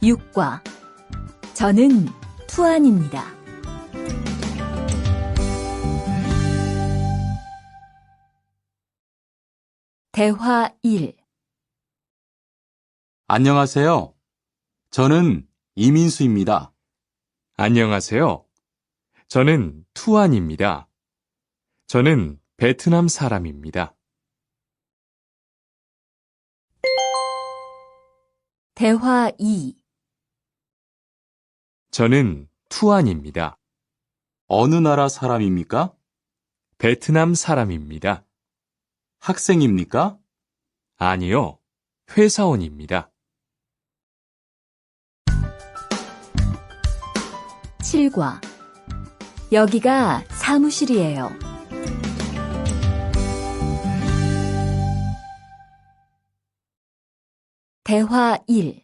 6과 저는 투안입니다. 대화 1. 안녕하세요. 저는 이민수입니다. 안녕하세요. 저는 투안입니다. 저는 베트남 사람입니다. 대화 2. 저는 투안입니다. 어느 나라 사람입니까? 베트남 사람입니다. 학생입니까? 아니요, 회사원입니다. 7과 여기가 사무실이에요. 대화 1.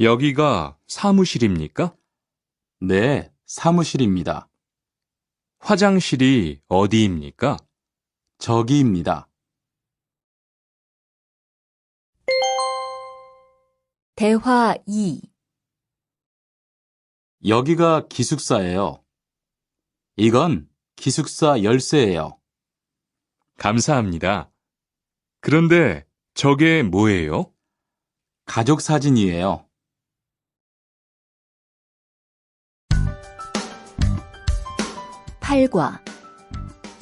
여기가 사무실입니까? 네, 사무실입니다. 화장실이 어디입니까? 저기입니다. 대화 2. 여기가 기숙사예요. 이건 기숙사 열쇠예요. 감사합니다. 그런데 저게 뭐예요? 가족 사진이에요. 8과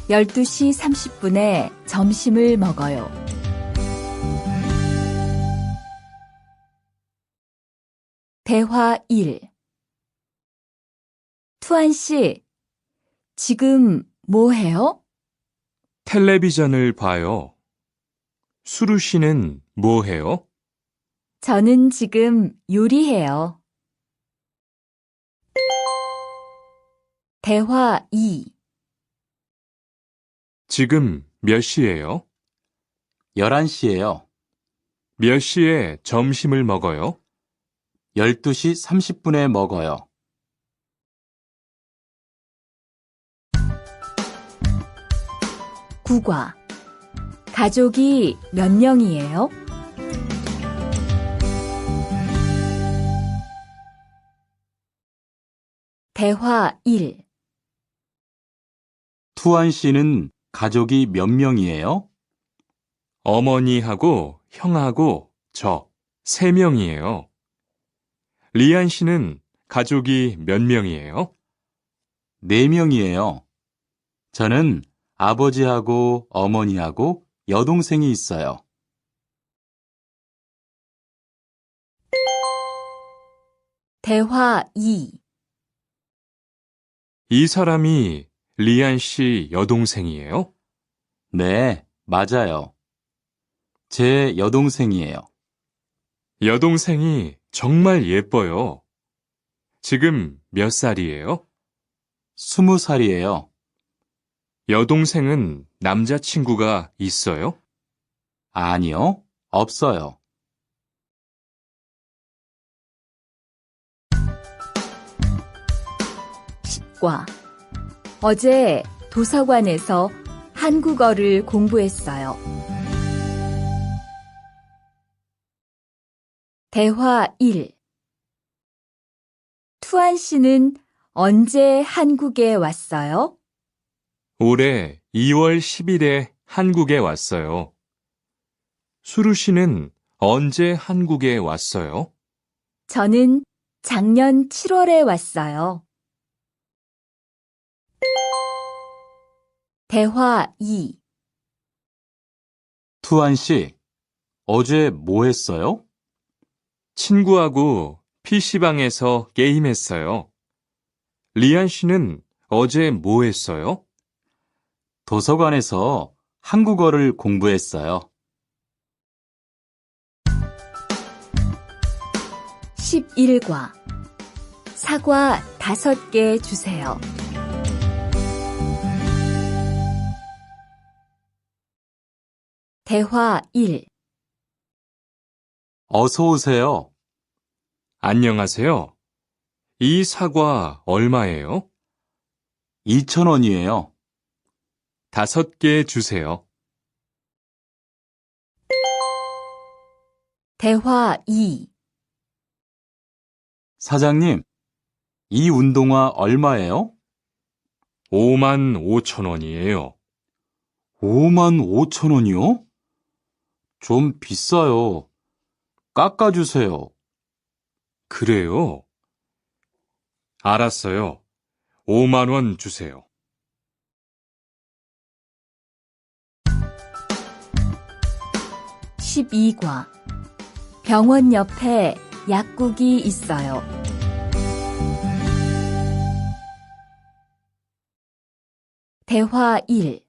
12시 30분에 점심을 먹어요. 대화 1. 투안 씨, 지금 뭐 해요? 텔레비전을 봐요. 수루 씨는 뭐 해요? 저는 지금 요리해요. 대화 2. 지금 몇 시예요? 11시예요. 몇 시에 점심을 먹어요? 12시 30분에 먹어요. 구과 가족이 몇 명이에요? 대화 1. 투안 씨는 가족이 몇 명이에요? 어머니하고 형하고 저 3명이에요. 리안 씨는 가족이 몇 명이에요? 4명이에요. 저는 아버지하고 어머니하고 여동생이 있어요. 대화 2. 이 사람이 리안 씨 여동생이에요? 네, 맞아요. 제 여동생이에요. 여동생이 정말 예뻐요. 지금 몇 살이에요? 20살이에요. 여동생은 남자친구가 있어요? 아니요, 없어요. 과 어제 도서관에서 한국어를 공부했어요. 대화 1. 투안 씨는 언제 한국에 왔어요? 올해 2월 10일에 한국에 왔어요. 수루 씨는 언제 한국에 왔어요? 저는 작년 7월에 왔어요. 대화 2. 투안 씨, 어제 뭐 했어요? 친구하고 PC방에서 게임했어요. 리안 씨는 어제 뭐 했어요? 도서관에서 한국어를 공부했어요. 11과 사과 5개 주세요. 대화 1. 어서 오세요. 안녕하세요. 이 사과 얼마예요? 2,000원이에요. 5개 주세요. 대화 2. 사장님, 이 운동화 얼마예요? 5만 5천 원이에요. 5만 5천 원이요? 좀 비싸요. 깎아주세요. 그래요? 알았어요. 5만 원 주세요. 12과 병원 옆에 약국이 있어요. 대화 1.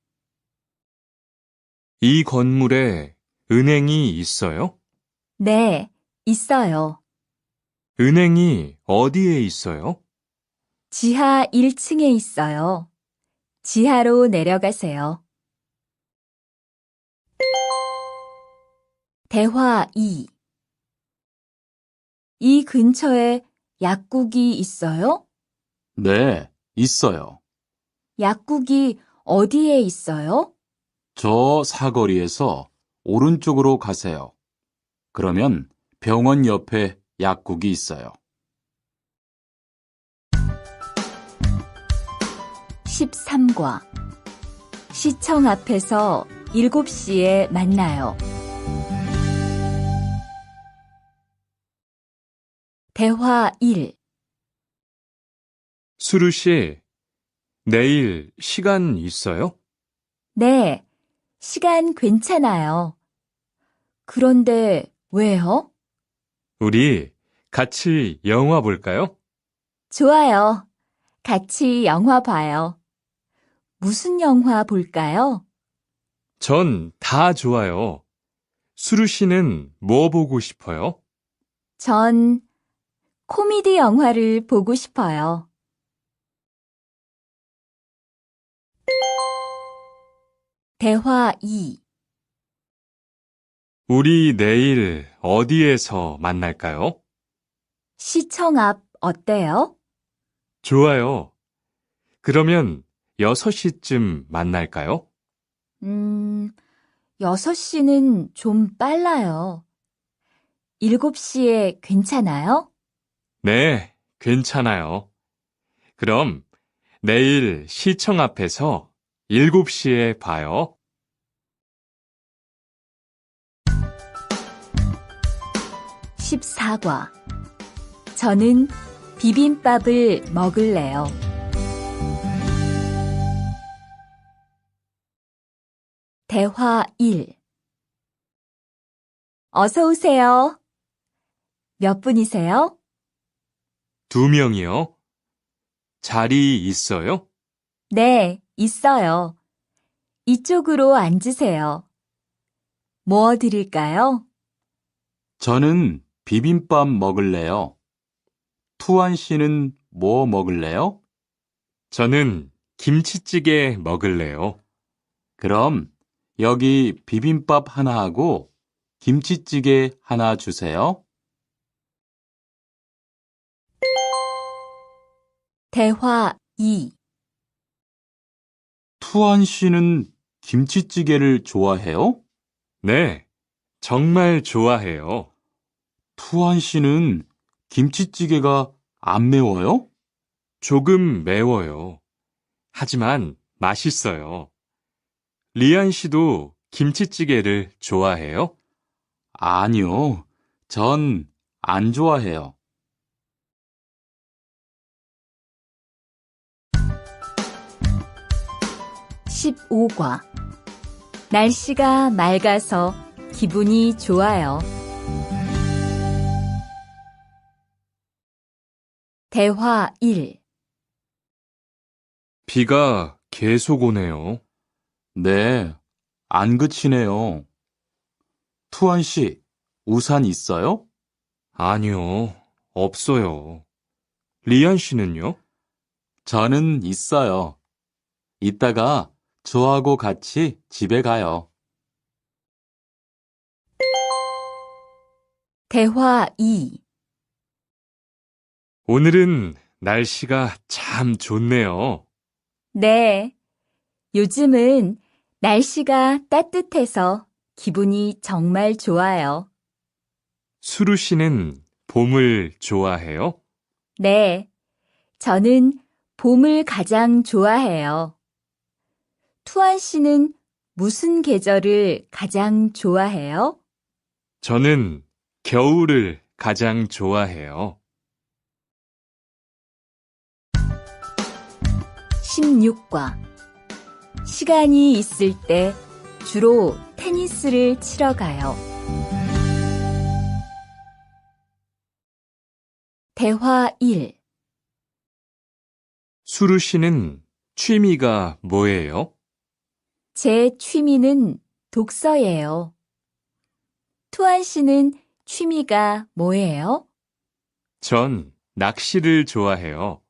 이 건물에 은행이 있어요? 네, 있어요. 은행이 어디에 있어요? 지하 1층에 있어요. 지하로 내려가세요. 대화 2. 이 근처에 약국이 있어요? 네, 있어요. 약국이 어디에 있어요? 저 사거리에서 오른쪽으로 가세요. 그러면 병원 옆에 약국이 있어요. 13과 시청 앞에서 7시에 만나요. 대화 1. 수루 씨, 내일 시간 있어요? 네, 시간 괜찮아요. 그런데 왜요? 우리 같이 영화 볼까요? 좋아요. 같이 영화 봐요. 무슨 영화 볼까요? 전 다 좋아요. 수루 씨는 뭐 보고 싶어요? 전 코미디 영화를 보고 싶어요. 대화 2. 우리 내일 어디에서 만날까요? 시청 앞 어때요? 좋아요. 그러면 6시쯤 만날까요? 6시는 좀 빨라요. 7시에 괜찮아요? 네, 괜찮아요. 그럼 내일 시청 앞에서 7시에 봐요. 14과 저는 비빔밥을 먹을래요. 대화 1. 어서 오세요. 몇 분이세요? 2명이요. 자리 있어요? 네, 있어요. 이쪽으로 앉으세요. 뭐 드릴까요? 저는 비빔밥 먹을래요. 투안 씨는 뭐 먹을래요? 저는 김치찌개 먹을래요. 그럼 여기 비빔밥 하나 하고 김치찌개 하나 주세요. 대화 2. 투안 씨는 김치찌개를 좋아해요? 네, 정말 좋아해요. 투안 씨는 김치찌개가 안 매워요? 조금 매워요. 하지만 맛있어요. 리안 씨도 김치찌개를 좋아해요? 아니요. 전 안 좋아해요. 15과 날씨가 맑아서 기분이 좋아요. 대화 1. 비가 계속 오네요. 네, 안 그치네요. 투안 씨, 우산 있어요? 아니요, 없어요. 리안 씨는요? 저는 있어요. 이따가 저하고 같이 집에 가요. 대화 2. 오늘은 날씨가 참 좋네요. 네, 요즘은 날씨가 따뜻해서 기분이 정말 좋아요. 수루 씨는 봄을 좋아해요? 네, 저는 봄을 가장 좋아해요. 투안 씨는 무슨 계절을 가장 좋아해요? 저는 겨울을 가장 좋아해요. 16과 시간이 있을 때 주로 테니스를 치러 가요. 대화 1. 수루 씨는 취미가 뭐예요? 제 취미는 독서예요. 투안 씨는 취미가 뭐예요? 전 낚시를 좋아해요.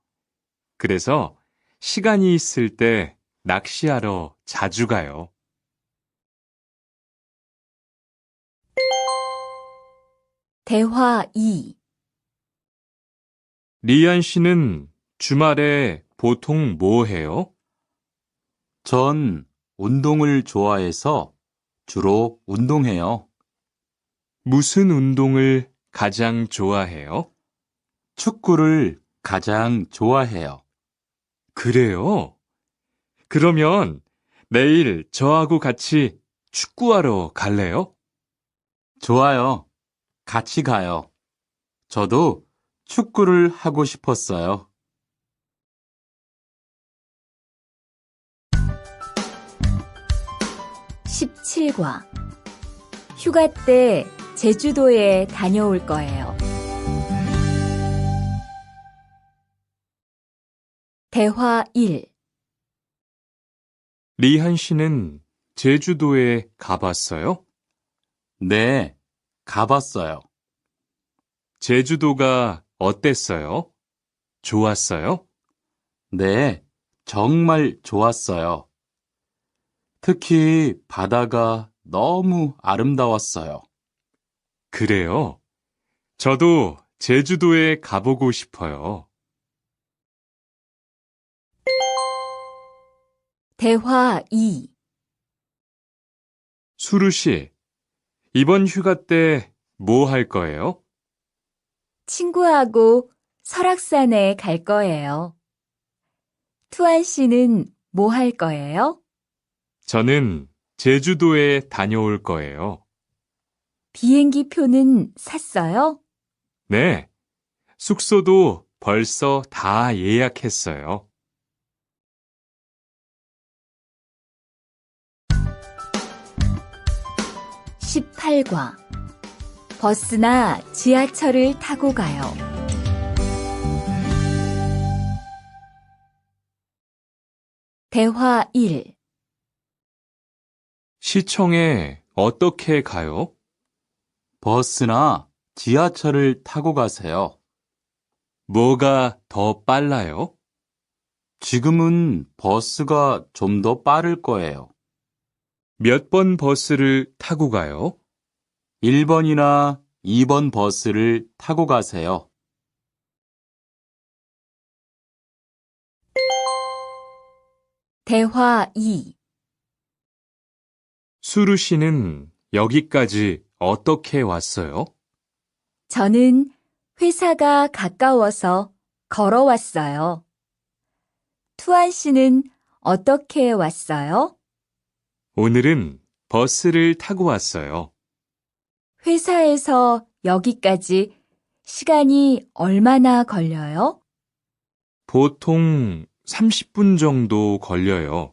그래서 시간이 있을 때 낚시하러 자주 가요. 대화 2. 리안 씨는 주말에 보통 뭐 해요? 전 운동을 좋아해서 주로 운동해요. 무슨 운동을 가장 좋아해요? 축구를 가장 좋아해요. 그래요? 그러면 내일 저하고 같이 축구하러 갈래요? 좋아요. 같이 가요. 저도 축구를 하고 싶었어요. 17과 휴가 때 제주도에 다녀올 거예요. 대화 1. 리한 씨는 제주도에 가봤어요? 네, 가봤어요. 제주도가 어땠어요? 좋았어요? 네, 정말 좋았어요. 특히 바다가 너무 아름다웠어요. 그래요? 저도 제주도에 가보고 싶어요. 대화 2. 수루 씨, 이번 휴가 때 뭐 할 거예요? 친구하고 설악산에 갈 거예요. 투안 씨는 뭐 할 거예요? 저는 제주도에 다녀올 거예요. 비행기 표는 샀어요? 네, 숙소도 벌써 다 예약했어요. 18과 버스나 지하철을 타고 가요. 대화 1. 시청에 어떻게 가요? 버스나 지하철을 타고 가세요. 뭐가 더 빨라요? 지금은 버스가 좀 더 빠를 거예요. 몇 번 버스를 타고 가요? 1번이나 2번 버스를 타고 가세요. 대화 2. 수루 씨는 여기까지 어떻게 왔어요? 저는 회사가 가까워서 걸어왔어요. 투안 씨는 어떻게 왔어요? 오늘은 버스를 타고 왔어요. 회사에서 여기까지 시간이 얼마나 걸려요? 보통 30분 정도 걸려요.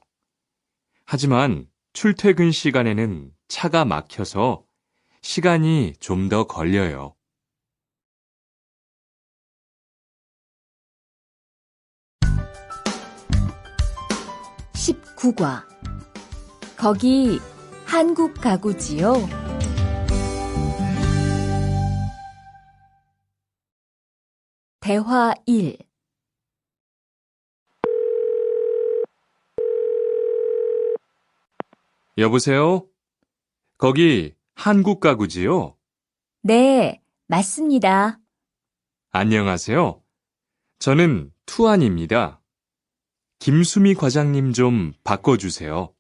하지만 출퇴근 시간에는 차가 막혀서 시간이 좀 더 걸려요. 19과 거기 한국 가구지요? 대화 1. 여보세요? 거기 한국 가구지요? 네, 맞습니다. 안녕하세요. 저는 투안입니다. 김수미 과장님 좀 바꿔주세요.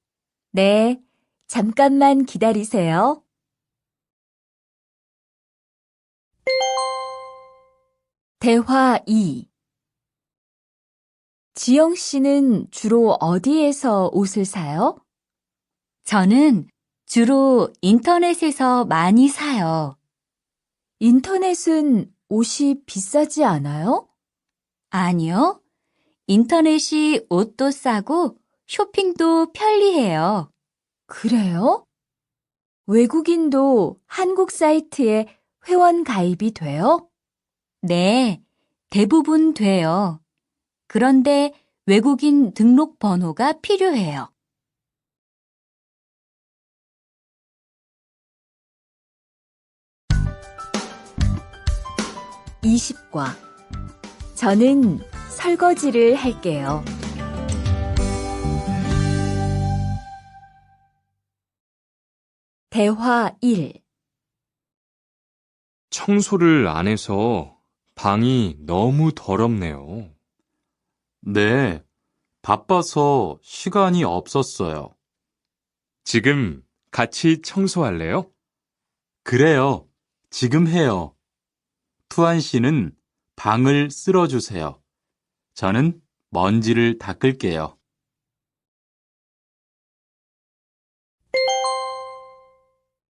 네, 잠깐만 기다리세요. 대화 2. 지영 씨는 주로 어디에서 옷을 사요? 저는 주로 인터넷에서 많이 사요. 인터넷은 옷이 비싸지 않아요? 아니요. 인터넷이 옷도 싸고 쇼핑도 편리해요. 그래요? 외국인도 한국 사이트에 회원 가입이 돼요? 네, 대부분 돼요. 그런데 외국인 등록 번호가 필요해요. 20과 저는 설거지를 할게요. 대화 1. 청소를 안 해서 방이 너무 더럽네요. 네, 바빠서 시간이 없었어요. 지금 같이 청소할래요? 그래요. 지금 해요. 투안 씨는 방을 쓸어주세요. 저는 먼지를 닦을게요.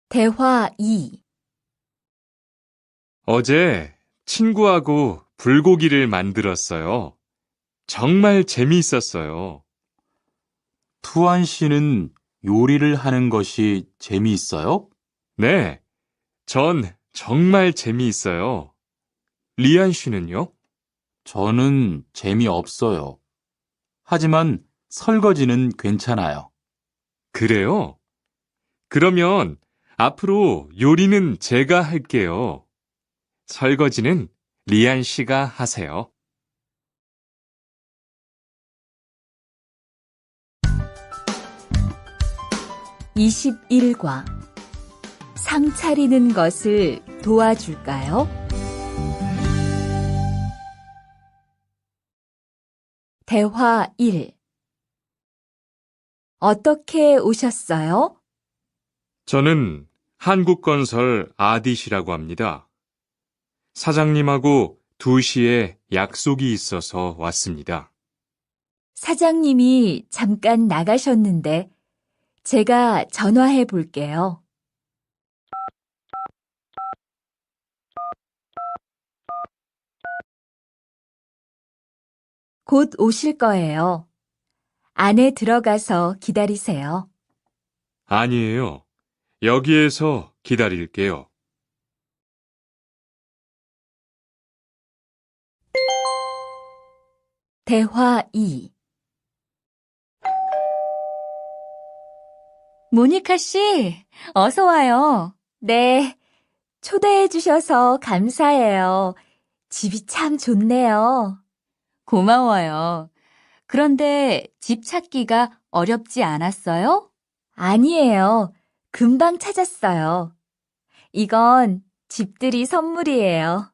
대화 2. 어제 친구하고 불고기를 만들었어요. 정말 재미있었어요. 투안 씨는 요리를 하는 것이 재미있어요? 네, 전 정말 재미있어요. 리안 씨는요? 저는 재미없어요. 하지만 설거지는 괜찮아요. 그래요? 그러면 앞으로 요리는 제가 할게요. 설거지는 리안 씨가 하세요. 21과 상 차리는 것을 도와줄까요? 대화 1. 어떻게 오셨어요? 저는 한국건설 아디시라고 합니다. 사장님하고 2시에 약속이 있어서 왔습니다. 사장님이 잠깐 나가셨는데 제가 전화해 볼게요. 곧 오실 거예요. 안에 들어가서 기다리세요. 아니에요. 여기에서 기다릴게요. 대화 2. 모니카 씨, 어서 와요. 네, 초대해 주셔서 감사해요. 집이 참 좋네요. 고마워요. 그런데 집 찾기가 어렵지 않았어요? 아니에요. 금방 찾았어요. 이건 집들이 선물이에요.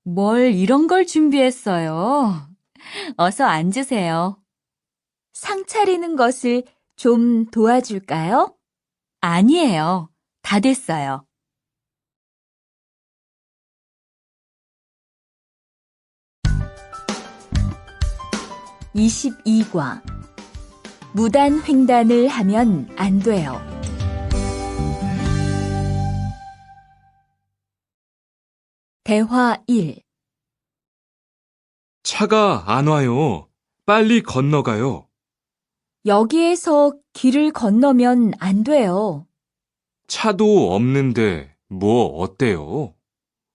뭘 이런 걸 준비했어요? 어서 앉으세요. 상 차리는 것을 좀 도와줄까요? 아니에요. 다 됐어요. 22과 무단 횡단을 하면 안 돼요. 대화 1. 차가 안 와요. 빨리 건너가요. 여기에서 길을 건너면 안 돼요. 차도 없는데 뭐 어때요?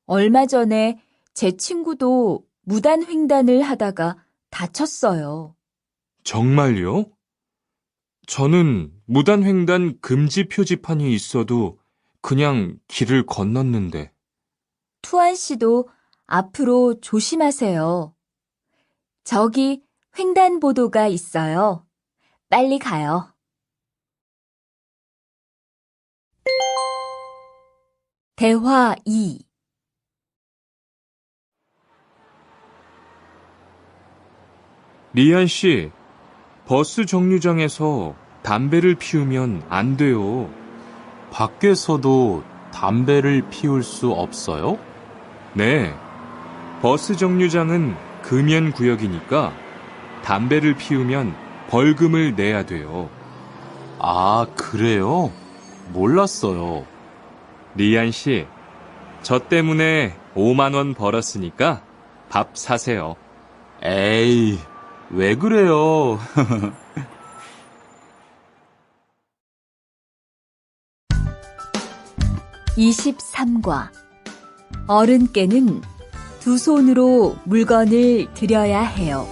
얼마 전에 제 친구도 무단 횡단을 하다가 다쳤어요. 정말요? 저는 무단횡단 금지 표지판이 있어도 그냥 길을 건넜는데. 투안 씨도 앞으로 조심하세요. 저기 횡단보도가 있어요. 빨리 가요. 대화 2. 리안 씨, 버스 정류장에서 담배를 피우면 안 돼요. 밖에서도 담배를 피울 수 없어요? 네, 버스 정류장은 금연 구역이니까 담배를 피우면 벌금을 내야 돼요. 아, 그래요? 몰랐어요. 리안 씨, 저 때문에 5만 원 벌었으니까 밥 사세요. 에이, 왜 그래요? (23과) 어른께는 두 손으로 물건을 들여야 해요.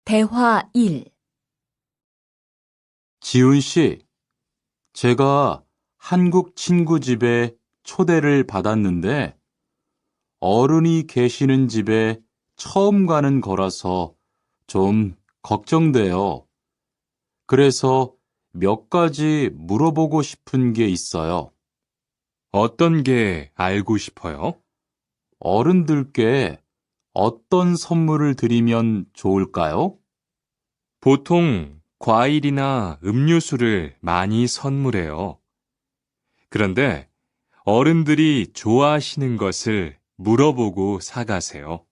대화 1. 지훈 씨, 제가 한국 친구 집에 초대를 받았는데 어른이 계시는 집에 처음 가는 거라서 좀 걱정돼요. 그래서 몇 가지 물어보고 싶은 게 있어요. 어떤 게 알고 싶어요? 어른들께 어떤 선물을 드리면 좋을까요? 보통 과일이나 음료수를 많이 선물해요. 그런데 어른들이 좋아하시는 것을 물어보고 사가세요.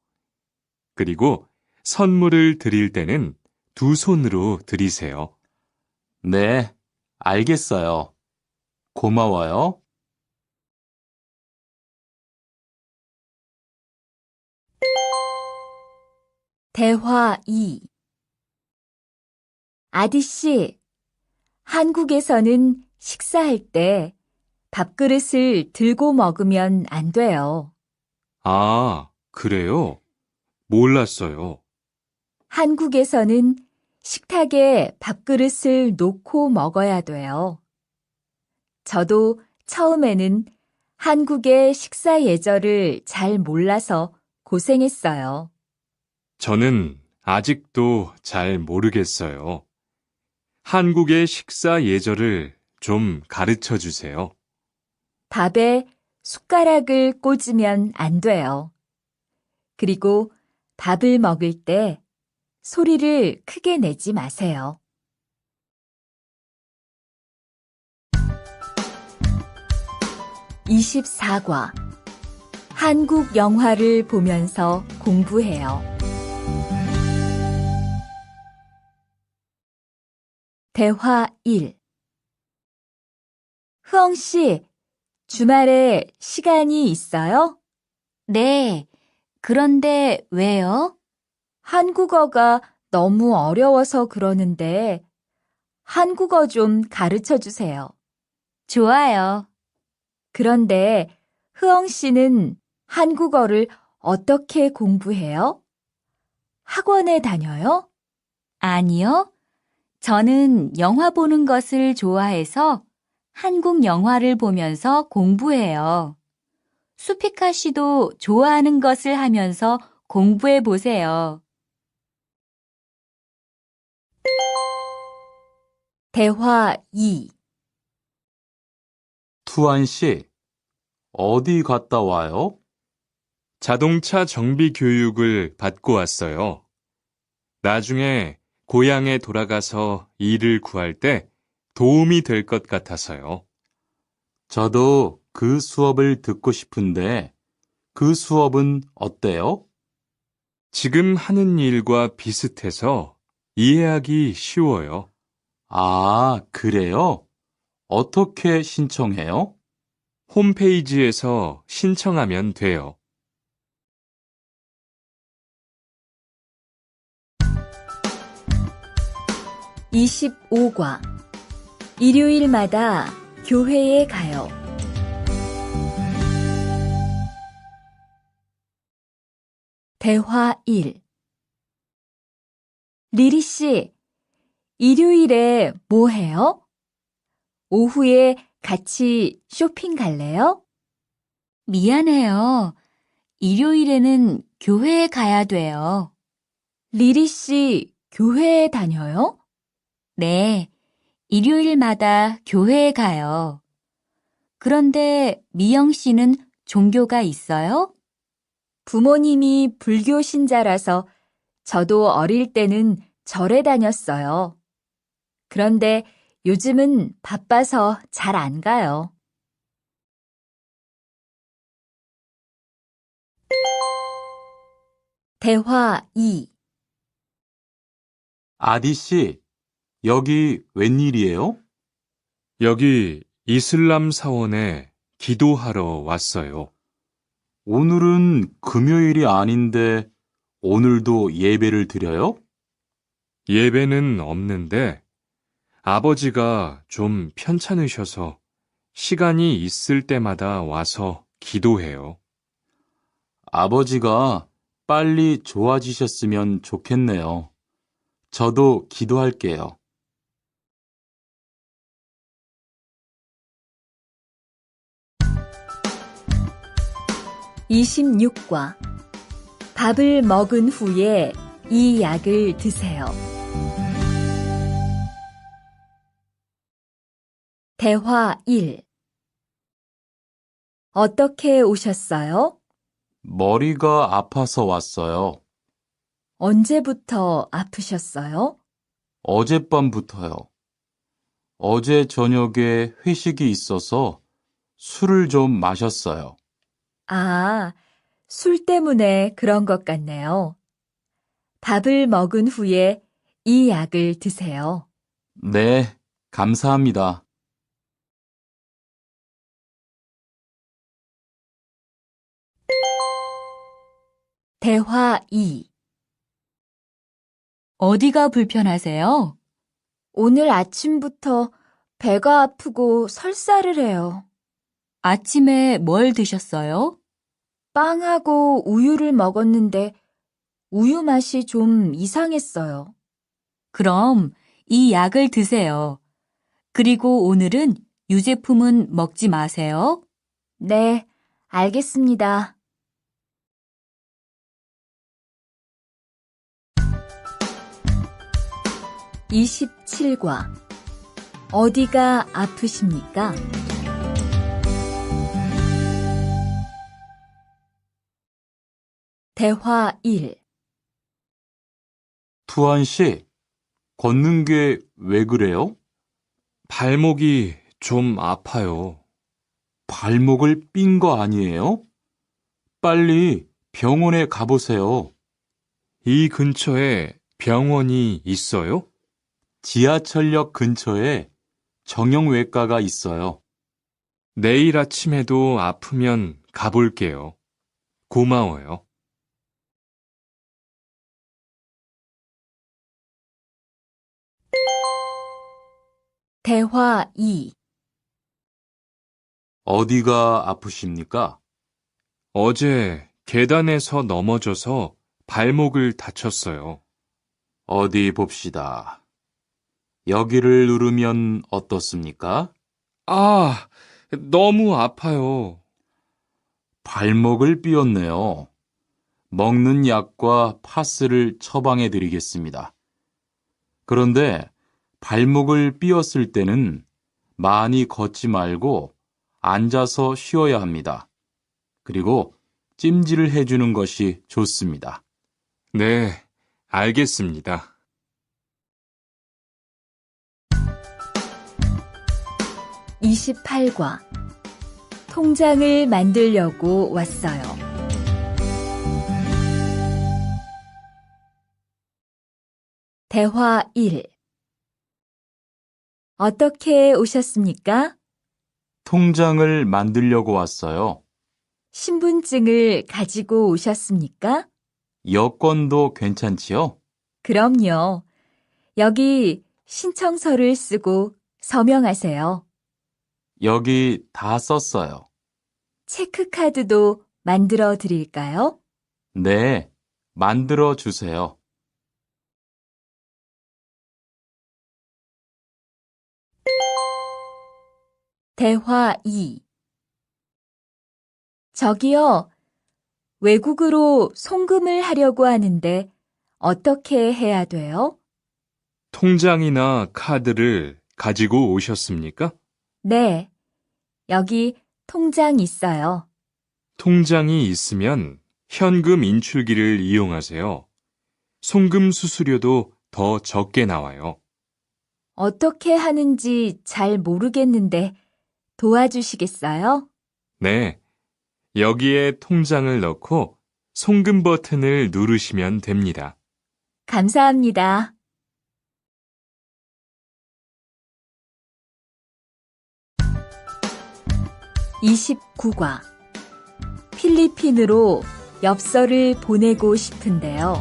그리고 선물을 드릴 때는 두 손으로 드리세요. 네, 알겠어요. 고마워요. 대화 2. 아디씨, 한국에서는 식사할 때 밥그릇을 들고 먹으면 안 돼요. 아, 그래요? 몰랐어요. 한국에서는 식탁에 밥그릇을 놓고 먹어야 돼요. 저도 처음에는 한국의 식사 예절을 잘 몰라서 고생했어요. 저는 아직도 잘 모르겠어요. 한국의 식사 예절을 좀 가르쳐 주세요. 밥에 숟가락을 꽂으면 안 돼요. 그리고 밥을 먹을 때 소리를 크게 내지 마세요. (24과) 한국 영화를 보면서 공부해요. 대화 1. 흐엉 씨, 주말에 시간이 있어요? 네. 그런데 왜요? 한국어가 너무 어려워서 그러는데 한국어 좀 가르쳐 주세요. 좋아요. 그런데 흐엉 씨는 한국어를 어떻게 공부해요? 학원에 다녀요? 아니요. 저는 영화 보는 것을 좋아해서 한국 영화를 보면서 공부해요. 수피카 씨도 좋아하는 것을 하면서 공부해 보세요. 대화 2. 투안 씨, 어디 갔다 와요? 자동차 정비 교육을 받고 왔어요. 나중에 고향에 돌아가서 일을 구할 때 도움이 될 것 같아서요. 저도 그 수업을 듣고 싶은데 그 수업은 어때요? 지금 하는 일과 비슷해서 이해하기 쉬워요. 아, 그래요? 어떻게 신청해요? 홈페이지에서 신청하면 돼요. (25과) 일요일마다 교회에 가요. 대화 1. 리리 씨, 일요일에 뭐 해요? 오후에 같이 쇼핑 갈래요? 미안해요. 일요일에는 교회에 가야 돼요. 리리 씨, 교회에 다녀요? 네, 일요일마다 교회에 가요. 그런데 미영 씨는 종교가 있어요? 부모님이 불교 신자라서 저도 어릴 때는 절에 다녔어요. 그런데 요즘은 바빠서 잘 안 가요. 대화 2. 아디 씨, 여기 웬일이에요? 여기 이슬람 사원에 기도하러 왔어요. 오늘은 금요일이 아닌데 오늘도 예배를 드려요? 예배는 없는데 아버지가 좀 편찮으셔서 시간이 있을 때마다 와서 기도해요. 아버지가 빨리 좋아지셨으면 좋겠네요. 저도 기도할게요. 26과 밥을 먹은 후에 이 약을 드세요. 대화 1. 어떻게 오셨어요? 머리가 아파서 왔어요. 언제부터 아프셨어요? 어젯밤부터요. 어제 저녁에 회식이 있어서 술을 좀 마셨어요. 아, 술 때문에 그런 것 같네요. 밥을 먹은 후에 이 약을 드세요. 네, 감사합니다. 대화 2. 어디가 불편하세요? 오늘 아침부터 배가 아프고 설사를 해요. 아침에 뭘 드셨어요? 빵하고 우유를 먹었는데 우유 맛이 좀 이상했어요. 그럼 이 약을 드세요. 그리고 오늘은 유제품은 먹지 마세요. 네, 알겠습니다. 27과 어디가 아프십니까? 대화 1. 투안 씨, 걷는 게 왜 그래요? 발목이 좀 아파요. 발목을 삔 거 아니에요? 빨리 병원에 가보세요. 이 근처에 병원이 있어요? 지하철역 근처에 정형외과가 있어요. 내일 아침에도 아프면 가볼게요. 고마워요. 대화 2. 어디가 아프십니까? 어제 계단에서 넘어져서 발목을 다쳤어요. 어디 봅시다. 여기를 누르면 어떻습니까? 아, 너무 아파요. 발목을 삐었네요. 먹는 약과 파스를 처방해 드리겠습니다. 그런데 발목을 삐었을 때는 많이 걷지 말고 앉아서 쉬어야 합니다. 그리고 찜질을 해주는 것이 좋습니다. 네, 알겠습니다. 28과 통장을 만들려고 왔어요. 대화 1. 어떻게 오셨습니까? 통장을 만들려고 왔어요. 신분증을 가지고 오셨습니까? 여권도 괜찮지요? 그럼요. 여기 신청서를 쓰고 서명하세요. 여기 다 썼어요. 체크카드도 만들어 드릴까요? 네, 만들어 주세요. 대화 2. 저기요, 외국으로 송금을 하려고 하는데 어떻게 해야 돼요? 통장이나 카드를 가지고 오셨습니까? 네, 여기 통장 있어요. 통장이 있으면 현금 인출기를 이용하세요. 송금 수수료도 더 적게 나와요. 어떻게 하는지 잘 모르겠는데 도와주시겠어요? 네, 여기에 통장을 넣고 송금 버튼을 누르시면 됩니다. 감사합니다. (29과) 필리핀으로 엽서를 보내고 싶은데요.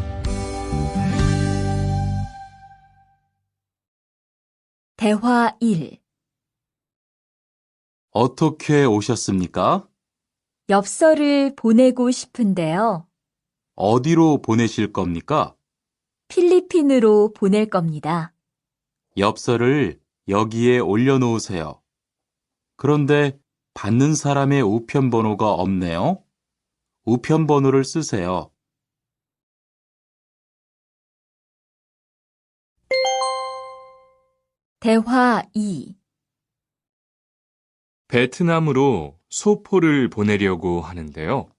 대화 1. 어떻게 오셨습니까? 엽서를 보내고 싶은데요. 어디로 보내실 겁니까? 필리핀으로 보낼 겁니다. 엽서를 여기에 올려놓으세요. 그런데 받는 사람의 우편 번호가 없네요. 우편 번호를 쓰세요. 대화 2. 베트남으로 소포를 보내려고 하는데요.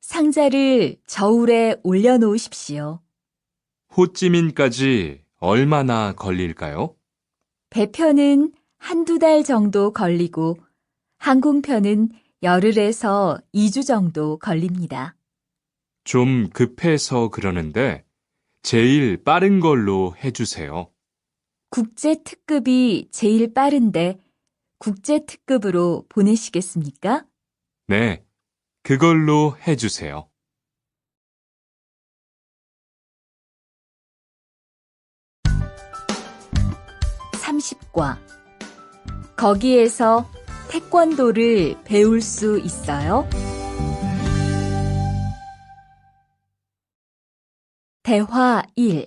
상자를 저울에 올려놓으십시오. 호찌민까지 얼마나 걸릴까요? 배편은 한두 달 정도 걸리고 항공편은 열흘에서 2주 정도 걸립니다. 좀 급해서 그러는데 제일 빠른 걸로 해주세요. 국제 특급이 제일 빠른데 국제 특급으로 보내시겠습니까? 네, 그걸로 해주세요. (30과) 거기에서 태권도를 배울 수 있어요? 대화 1.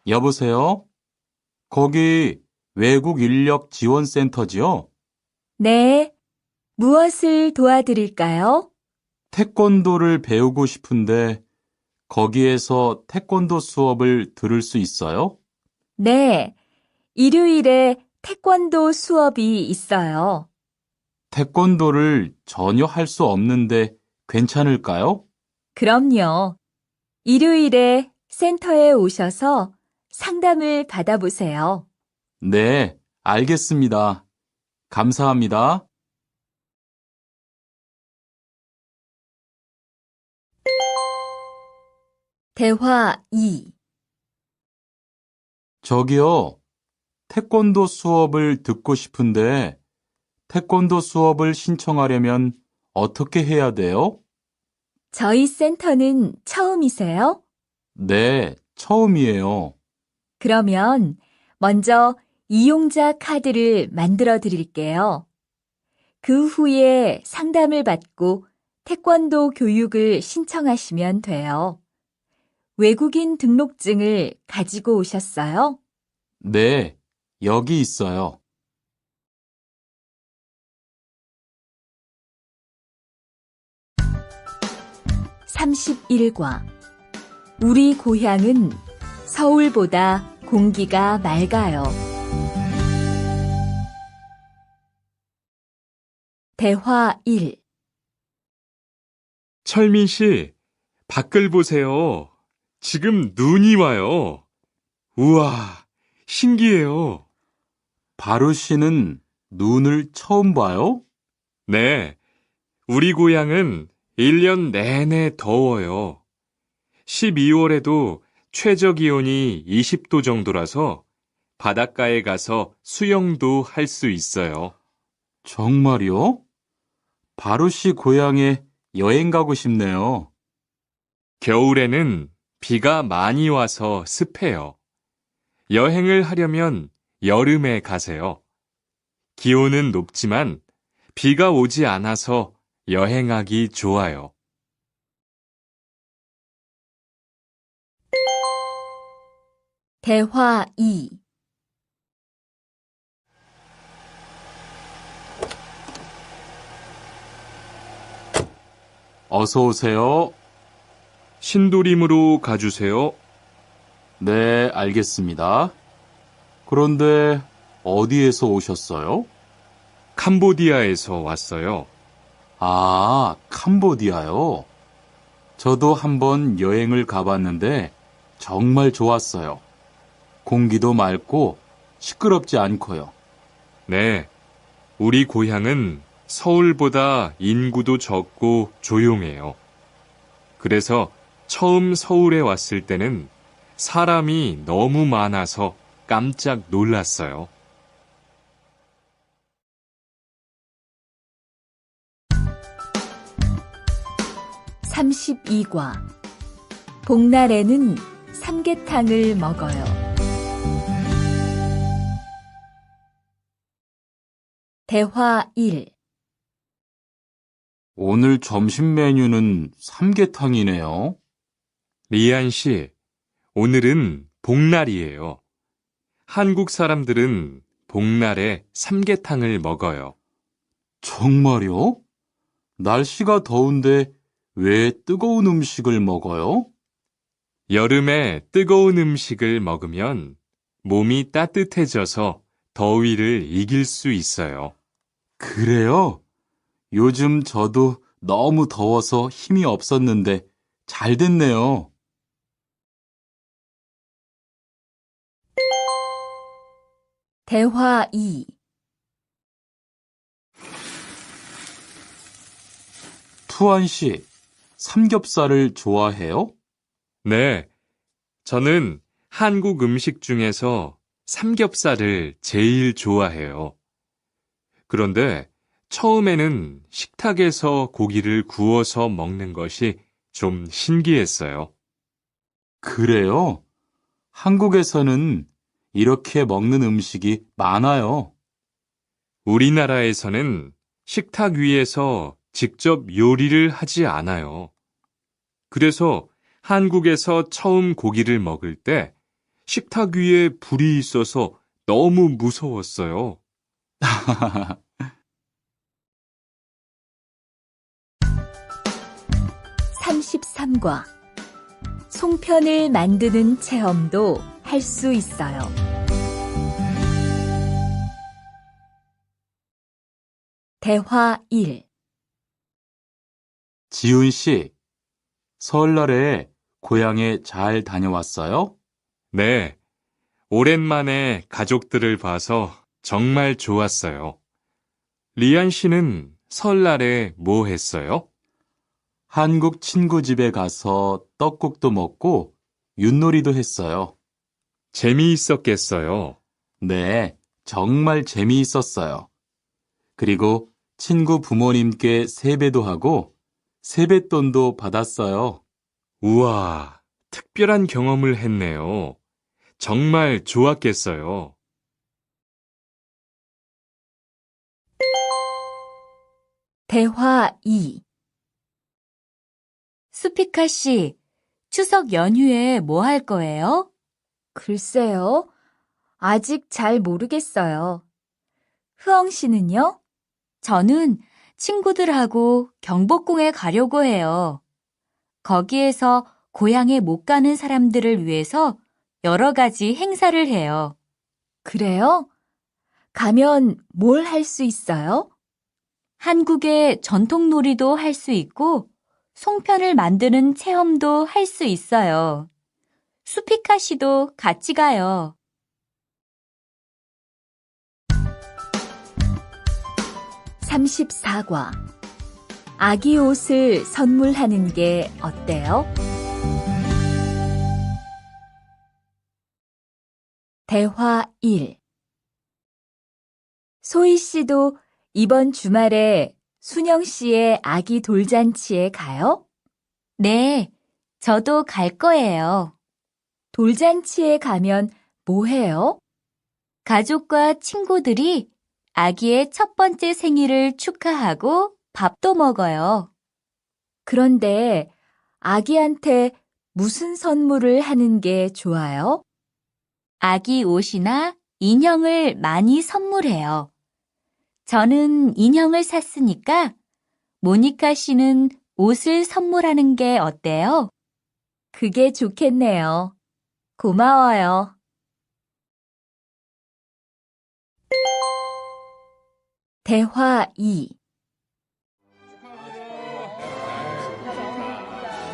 여보세요? 거기 외국 인력 지원센터지요? 네. 무엇을 도와드릴까요? 태권도를 배우고 싶은데 거기에서 태권도 수업을 들을 수 있어요? 네. 일요일에 태권도 수업이 있어요. 태권도를 전혀 할 수 없는데 괜찮을까요? 그럼요. 일요일에 센터에 오셔서 상담을 받아보세요. 네, 알겠습니다. 감사합니다. 대화 2. 저기요, 태권도 수업을 듣고 싶은데 태권도 수업을 신청하려면 어떻게 해야 돼요? 저희 센터는 처음이세요? 네, 처음이에요. 그러면 먼저 이용자 카드를 만들어 드릴게요. 그 후에 상담을 받고 태권도 교육을 신청하시면 돼요. 외국인 등록증을 가지고 오셨어요? 네, 여기 있어요. (31과) 우리 고향은 서울보다 공기가 맑아요. 대화 1. 철민 씨, 밖을 보세요. 지금 눈이 와요. 우와, 신기해요. 바루 씨는 눈을 처음 봐요? 네, 우리 고향은 1년 내내 더워요. 12월에도 최저 기온이 20도 정도라서 바닷가에 가서 수영도 할 수 있어요. 정말요? 바루 씨 고향에 여행 가고 싶네요. 겨울에는 비가 많이 와서 습해요. 여행을 하려면 여름에 가세요. 기온은 높지만 비가 오지 않아서 여행하기 좋아요. 대화 2. 어서 오세요. 신도림으로 가주세요. 네, 알겠습니다. 그런데 어디에서 오셨어요? 캄보디아에서 왔어요. 아, 캄보디아요. 저도 한번 여행을 가봤는데 정말 좋았어요. 공기도 맑고 시끄럽지 않고요. 네, 우리 고향은 서울보다 인구도 적고 조용해요. 그래서 처음 서울에 왔을 때는 사람이 너무 많아서 깜짝 놀랐어요. (32과) 복날에는 삼계탕을 먹어요. 대화 1. 오늘 점심 메뉴는 삼계탕이네요. 리안 씨, 오늘은 복날이에요. 한국 사람들은 복날에 삼계탕을 먹어요. 정말요? 날씨가 더운데 왜 뜨거운 음식을 먹어요? 여름에 뜨거운 음식을 먹으면 몸이 따뜻해져서 더위를 이길 수 있어요. 그래요? 요즘 저도 너무 더워서 힘이 없었는데 잘 됐네요. 대화 2. 투안 씨, 삼겹살을 좋아해요? 네, 저는 한국 음식 중에서 삼겹살을 제일 좋아해요. 그런데 처음에는 식탁에서 고기를 구워서 먹는 것이 좀 신기했어요. 그래요? 한국에서는 이렇게 먹는 음식이 많아요. 우리나라에서는 식탁 위에서 직접 요리를 하지 않아요. 그래서 한국에서 처음 고기를 먹을 때 식탁 위에 불이 있어서 너무 무서웠어요. 33과 송편을 만드는 체험도 할 수 있어요. 대화 1. 지훈 씨, 설날에 고향에 잘 다녀왔어요? 네, 오랜만에 가족들을 봐서 정말 좋았어요. 리안 씨는 설날에 뭐 했어요? 한국 친구 집에 가서 떡국도 먹고 윷놀이도 했어요. 재미있었겠어요. 네, 정말 재미있었어요. 그리고 친구 부모님께 세배도 하고 세뱃돈도 받았어요. 우와, 특별한 경험을 했네요. 정말 좋았겠어요. 대화 2. 수피카 씨, 추석 연휴에 뭐 할 거예요? 글쎄요. 아직 잘 모르겠어요. 흐엉 씨는요? 저는 친구들하고 경복궁에 가려고 해요. 거기에서 고향에 못 가는 사람들을 위해서 여러 가지 행사를 해요. 그래요? 가면 뭘 할 수 있어요? 한국의 전통 놀이도 할 수 있고 송편을 만드는 체험도 할 수 있어요. 수피카 씨도 같이 가요. 34과 아기 옷을 선물하는 게 어때요? 대화 1. 소희 씨도 이번 주말에 순영 씨의 아기 돌잔치에 가요? 네, 저도 갈 거예요. 돌잔치에 가면 뭐 해요? 가족과 친구들이 아기의 첫 번째 생일을 축하하고 밥도 먹어요. 그런데 아기한테 무슨 선물을 하는 게 좋아요? 아기 옷이나 인형을 많이 선물해요. 저는 인형을 샀으니까 모니카 씨는 옷을 선물하는 게 어때요? 그게 좋겠네요. 고마워요. 대화 2.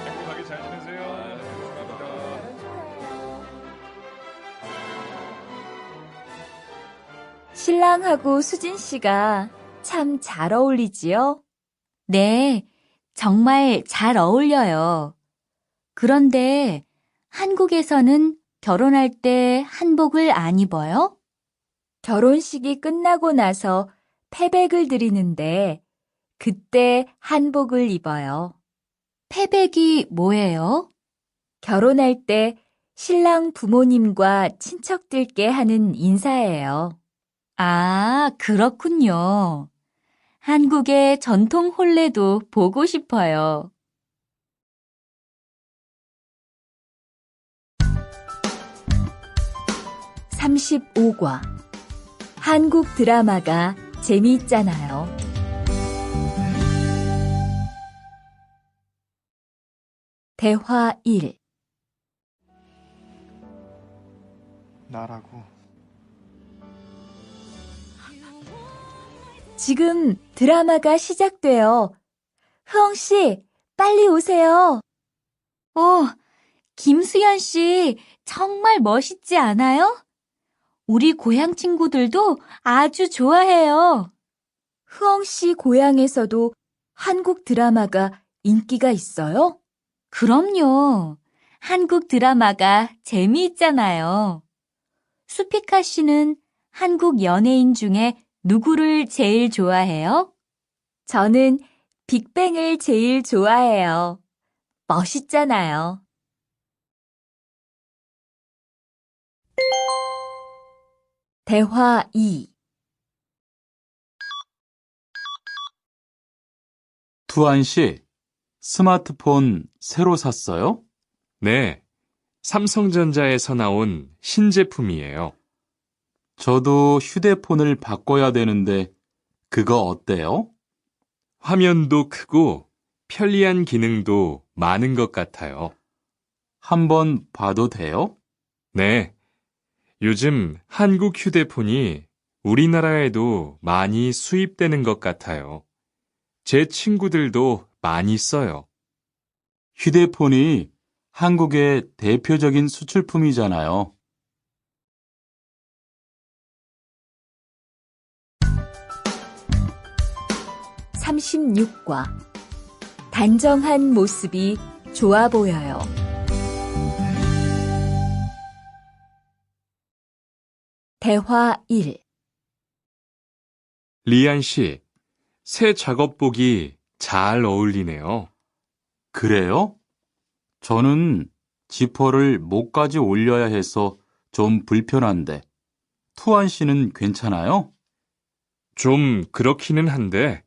행복하게 잘 지내세요. 신랑하고 수진 씨가 참 잘 어울리지요? 네, 정말 잘 어울려요. 그런데 한국에서는 결혼할 때 한복을 안 입어요? 결혼식이 끝나고 나서 패백을 드리는데 그때 한복을 입어요. 패백이 뭐예요? 결혼할 때 신랑 부모님과 친척들께 하는 인사예요. 아, 그렇군요. 한국의 전통 혼례도 보고 싶어요. 35과 한국 드라마가 재미있잖아요. 대화 1. 나라고. 지금 드라마가 시작돼요. 흐엉 씨, 빨리 오세요. 김수현 씨, 정말 멋있지 않아요? 우리 고향 친구들도 아주 좋아해요. 흐엉 씨 고향에서도 한국 드라마가 인기가 있어요? 그럼요. 한국 드라마가 재미있잖아요. 수피카 씨는 한국 연예인 중에 누구를 제일 좋아해요? 저는 빅뱅을 제일 좋아해요. 멋있잖아요. 대화 2. 투안 씨, 스마트폰 새로 샀어요? 네, 삼성전자에서 나온 신제품이에요. 저도 휴대폰을 바꿔야 되는데 그거 어때요? 화면도 크고 편리한 기능도 많은 것 같아요. 한번 봐도 돼요? 네, 요즘 한국 휴대폰이 우리나라에도 많이 수입되는 것 같아요. 제 친구들도 많이 써요. 휴대폰이 한국의 대표적인 수출품이잖아요. 36과 단정한 모습이 좋아 보여요. 대화 1. 리안 씨, 새 작업복이 잘 어울리네요. 그래요? 저는 지퍼를 목까지 올려야 해서 좀 불편한데, 투안 씨는 괜찮아요? 좀 그렇기는 한데,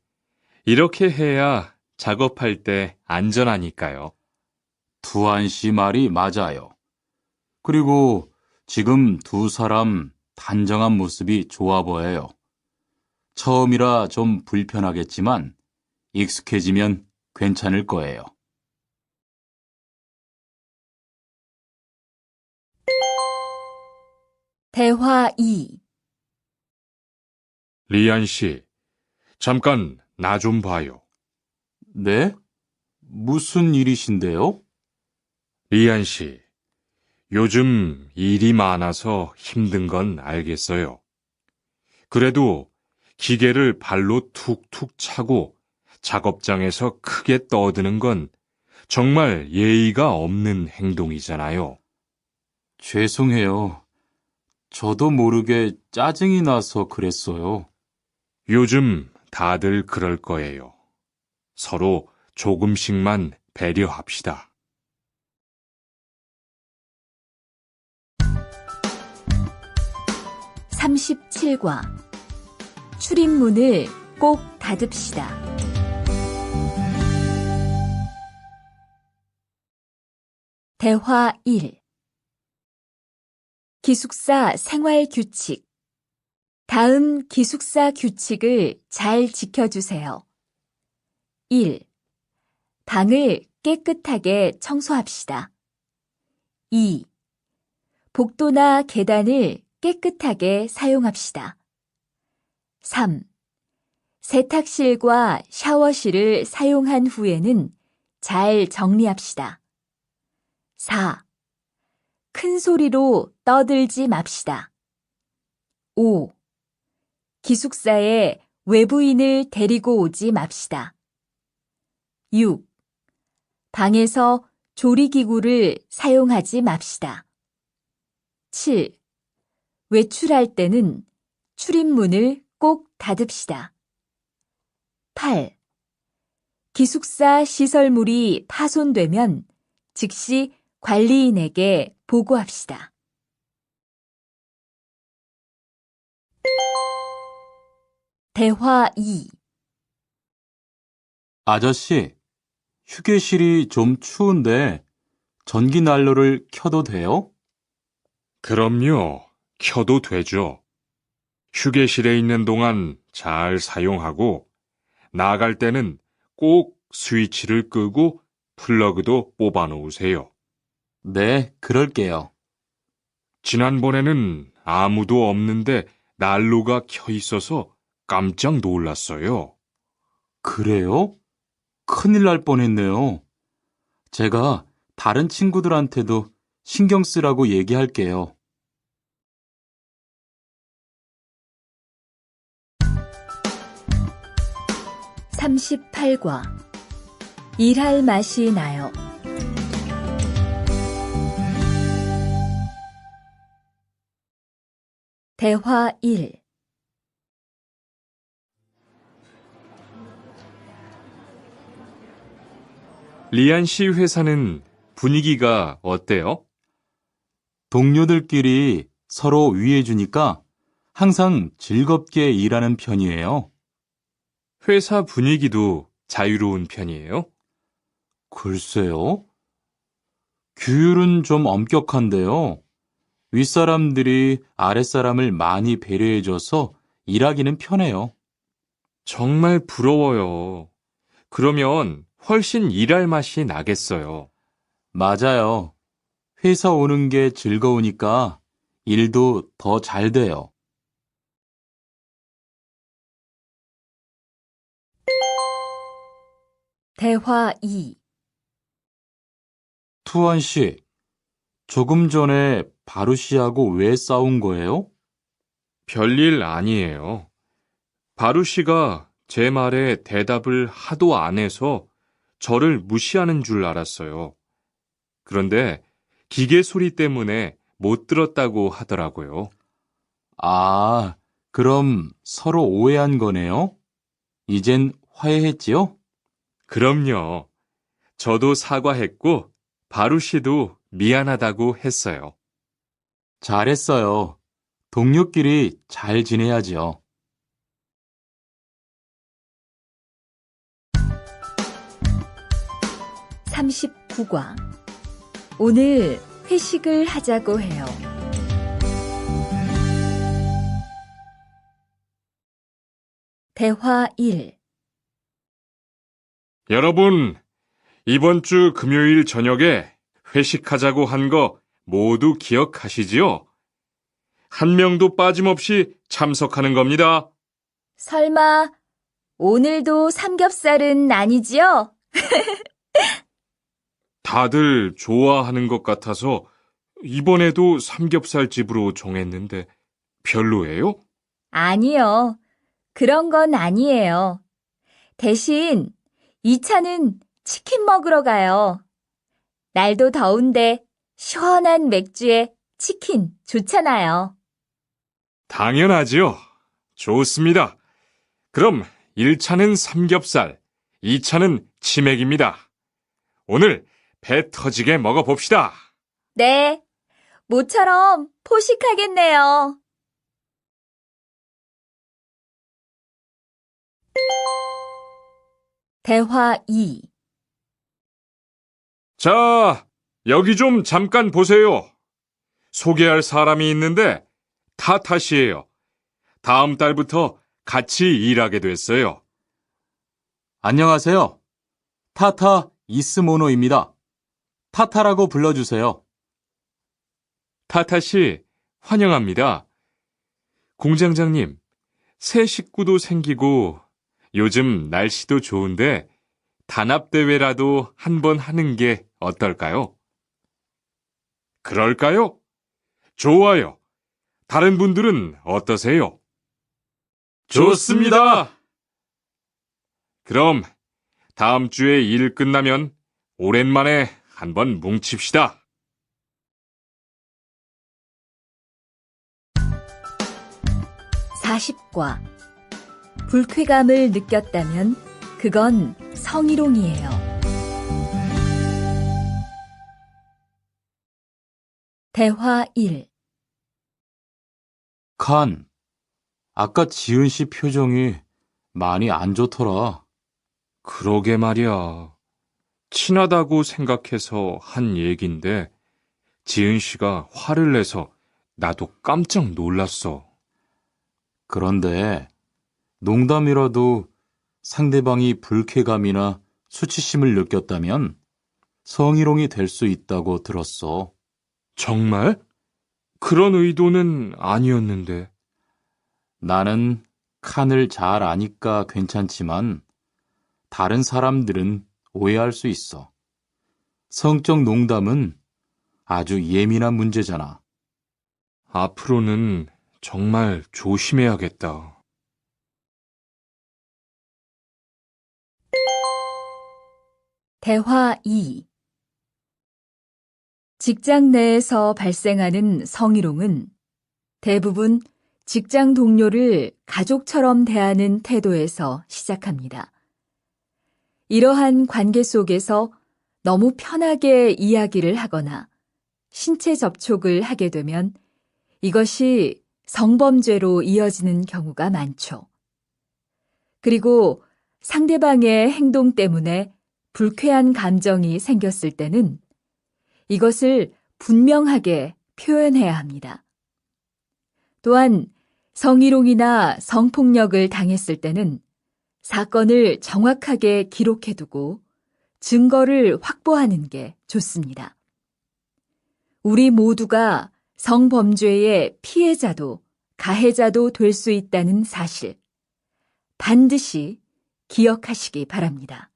이렇게 해야 작업할 때 안전하니까요. 투안 씨 말이 맞아요. 그리고 지금 두 사람 단정한 모습이 좋아 보여요. 처음이라 좀 불편하겠지만 익숙해지면 괜찮을 거예요. 대화 2. 리안 씨, 잠깐 나 좀 봐요. 네? 무슨 일이신데요? 리안 씨, 요즘 일이 많아서 힘든 건 알겠어요. 그래도 기계를 발로 툭툭 차고 작업장에서 크게 떠드는 건 정말 예의가 없는 행동이잖아요. 죄송해요. 저도 모르게 짜증이 나서 그랬어요. 요즘 다들 그럴 거예요. 서로 조금씩만 배려합시다. 37과 출입문을 꼭 닫읍시다. 대화 1. 기숙사 생활 규칙. 다음 기숙사 규칙을 잘 지켜주세요. 1. 방을 깨끗하게 청소합시다. 2. 복도나 계단을 깨끗하게 사용합시다. 3. 세탁실과 샤워실을 사용한 후에는 잘 정리합시다. 4. 큰 소리로 떠들지 맙시다. 5. 기숙사에 외부인을 데리고 오지 맙시다. 6. 방에서 조리기구를 사용하지 맙시다. 7. 외출할 때는 출입문을 꼭 닫읍시다. 8. 기숙사 시설물이 파손되면 즉시 관리인에게 보고합시다. 대화 2. 아저씨, 휴게실이 좀 추운데 전기 난로를 켜도 돼요? 그럼요. 켜도 되죠. 휴게실에 있는 동안 잘 사용하고 나갈 때는 꼭 스위치를 끄고 플러그도 뽑아 놓으세요. 네, 그럴게요. 지난번에는 아무도 없는데 난로가 켜 있어서 깜짝 놀랐어요. 그래요? 큰일 날 뻔했네요. 제가 다른 친구들한테도 신경 쓰라고 얘기할게요. 38과 일할 맛이 나요. 대화 1. 리안 씨 회사는 분위기가 어때요? 동료들끼리 서로 위해주니까 항상 즐겁게 일하는 편이에요. 회사 분위기도 자유로운 편이에요? 글쎄요. 규율은 좀 엄격한데요. 윗사람들이 아랫사람을 많이 배려해줘서 일하기는 편해요. 정말 부러워요. 그러면 훨씬 일할 맛이 나겠어요. 맞아요. 회사 오는 게 즐거우니까 일도 더 잘 돼요. 대화 2. 투원 씨, 조금 전에 바루 씨하고 왜 싸운 거예요? 별일 아니에요. 바루 씨가 제 말에 대답을 하도 안 해서 저를 무시하는 줄 알았어요. 그런데 기계 소리 때문에 못 들었다고 하더라고요. 아, 그럼 서로 오해한 거네요? 이젠 화해했지요? 그럼요. 저도 사과했고 바루 씨도 미안하다고 했어요. 잘했어요. 동료끼리 잘 지내야지요. 39과 오늘 회식을 하자고 해요. 대화 1. 여러분, 이번 주 금요일 저녁에 회식하자고 한 거 모두 기억하시지요? 한 명도 빠짐없이 참석하는 겁니다. 설마 오늘도 삼겹살은 아니지요? 다들 좋아하는 것 같아서 이번에도 삼겹살 집으로 정했는데 별로예요? 아니요. 그런 건 아니에요. 대신 2차는 치킨 먹으러 가요. 날도 더운데 시원한 맥주에 치킨 좋잖아요. 당연하지요. 좋습니다. 그럼 1차는 삼겹살, 2차는 치맥입니다. 오늘 배 터지게 먹어봅시다. 네, 모처럼 포식하겠네요. 대화 2. 자, 여기 좀 잠깐 보세요. 소개할 사람이 있는데 타타 씨예요. 다음 달부터 같이 일하게 됐어요. 안녕하세요. 타타 이스모노입니다. 타타라고 불러주세요. 타타 씨, 환영합니다. 공장장님, 새 식구도 생기고 요즘 날씨도 좋은데 단합대회라도 한번 하는 게 어떨까요? 그럴까요? 좋아요. 다른 분들은 어떠세요? 좋습니다. 그럼 다음 주에 일 끝나면 오랜만에 한번 뭉칩시다. (40과) 불쾌감을 느꼈다면 그건 성희롱이에요. 대화 1. 칸, 아까 지은 씨 표정이 많이 안 좋더라. 그러게 말이야. 친하다고 생각해서 한 얘긴데 지은 씨가 화를 내서 나도 깜짝 놀랐어. 그런데 농담이라도 상대방이 불쾌감이나 수치심을 느꼈다면 성희롱이 될 수 있다고 들었어. 정말? 그런 의도는 아니었는데. 나는 칸을 잘 아니까 괜찮지만 다른 사람들은 오해할 수 있어. 성적 농담은 아주 예민한 문제잖아. 앞으로는 정말 조심해야겠다. 대화 2. 직장 내에서 발생하는 성희롱은 대부분 직장 동료를 가족처럼 대하는 태도에서 시작합니다. 이러한 관계 속에서 너무 편하게 이야기를 하거나 신체 접촉을 하게 되면 이것이 성범죄로 이어지는 경우가 많죠. 그리고 상대방의 행동 때문에 불쾌한 감정이 생겼을 때는 이것을 분명하게 표현해야 합니다. 또한 성희롱이나 성폭력을 당했을 때는 사건을 정확하게 기록해두고 증거를 확보하는 게 좋습니다. 우리 모두가 성범죄의 피해자도 가해자도 될 수 있다는 사실, 반드시 기억하시기 바랍니다.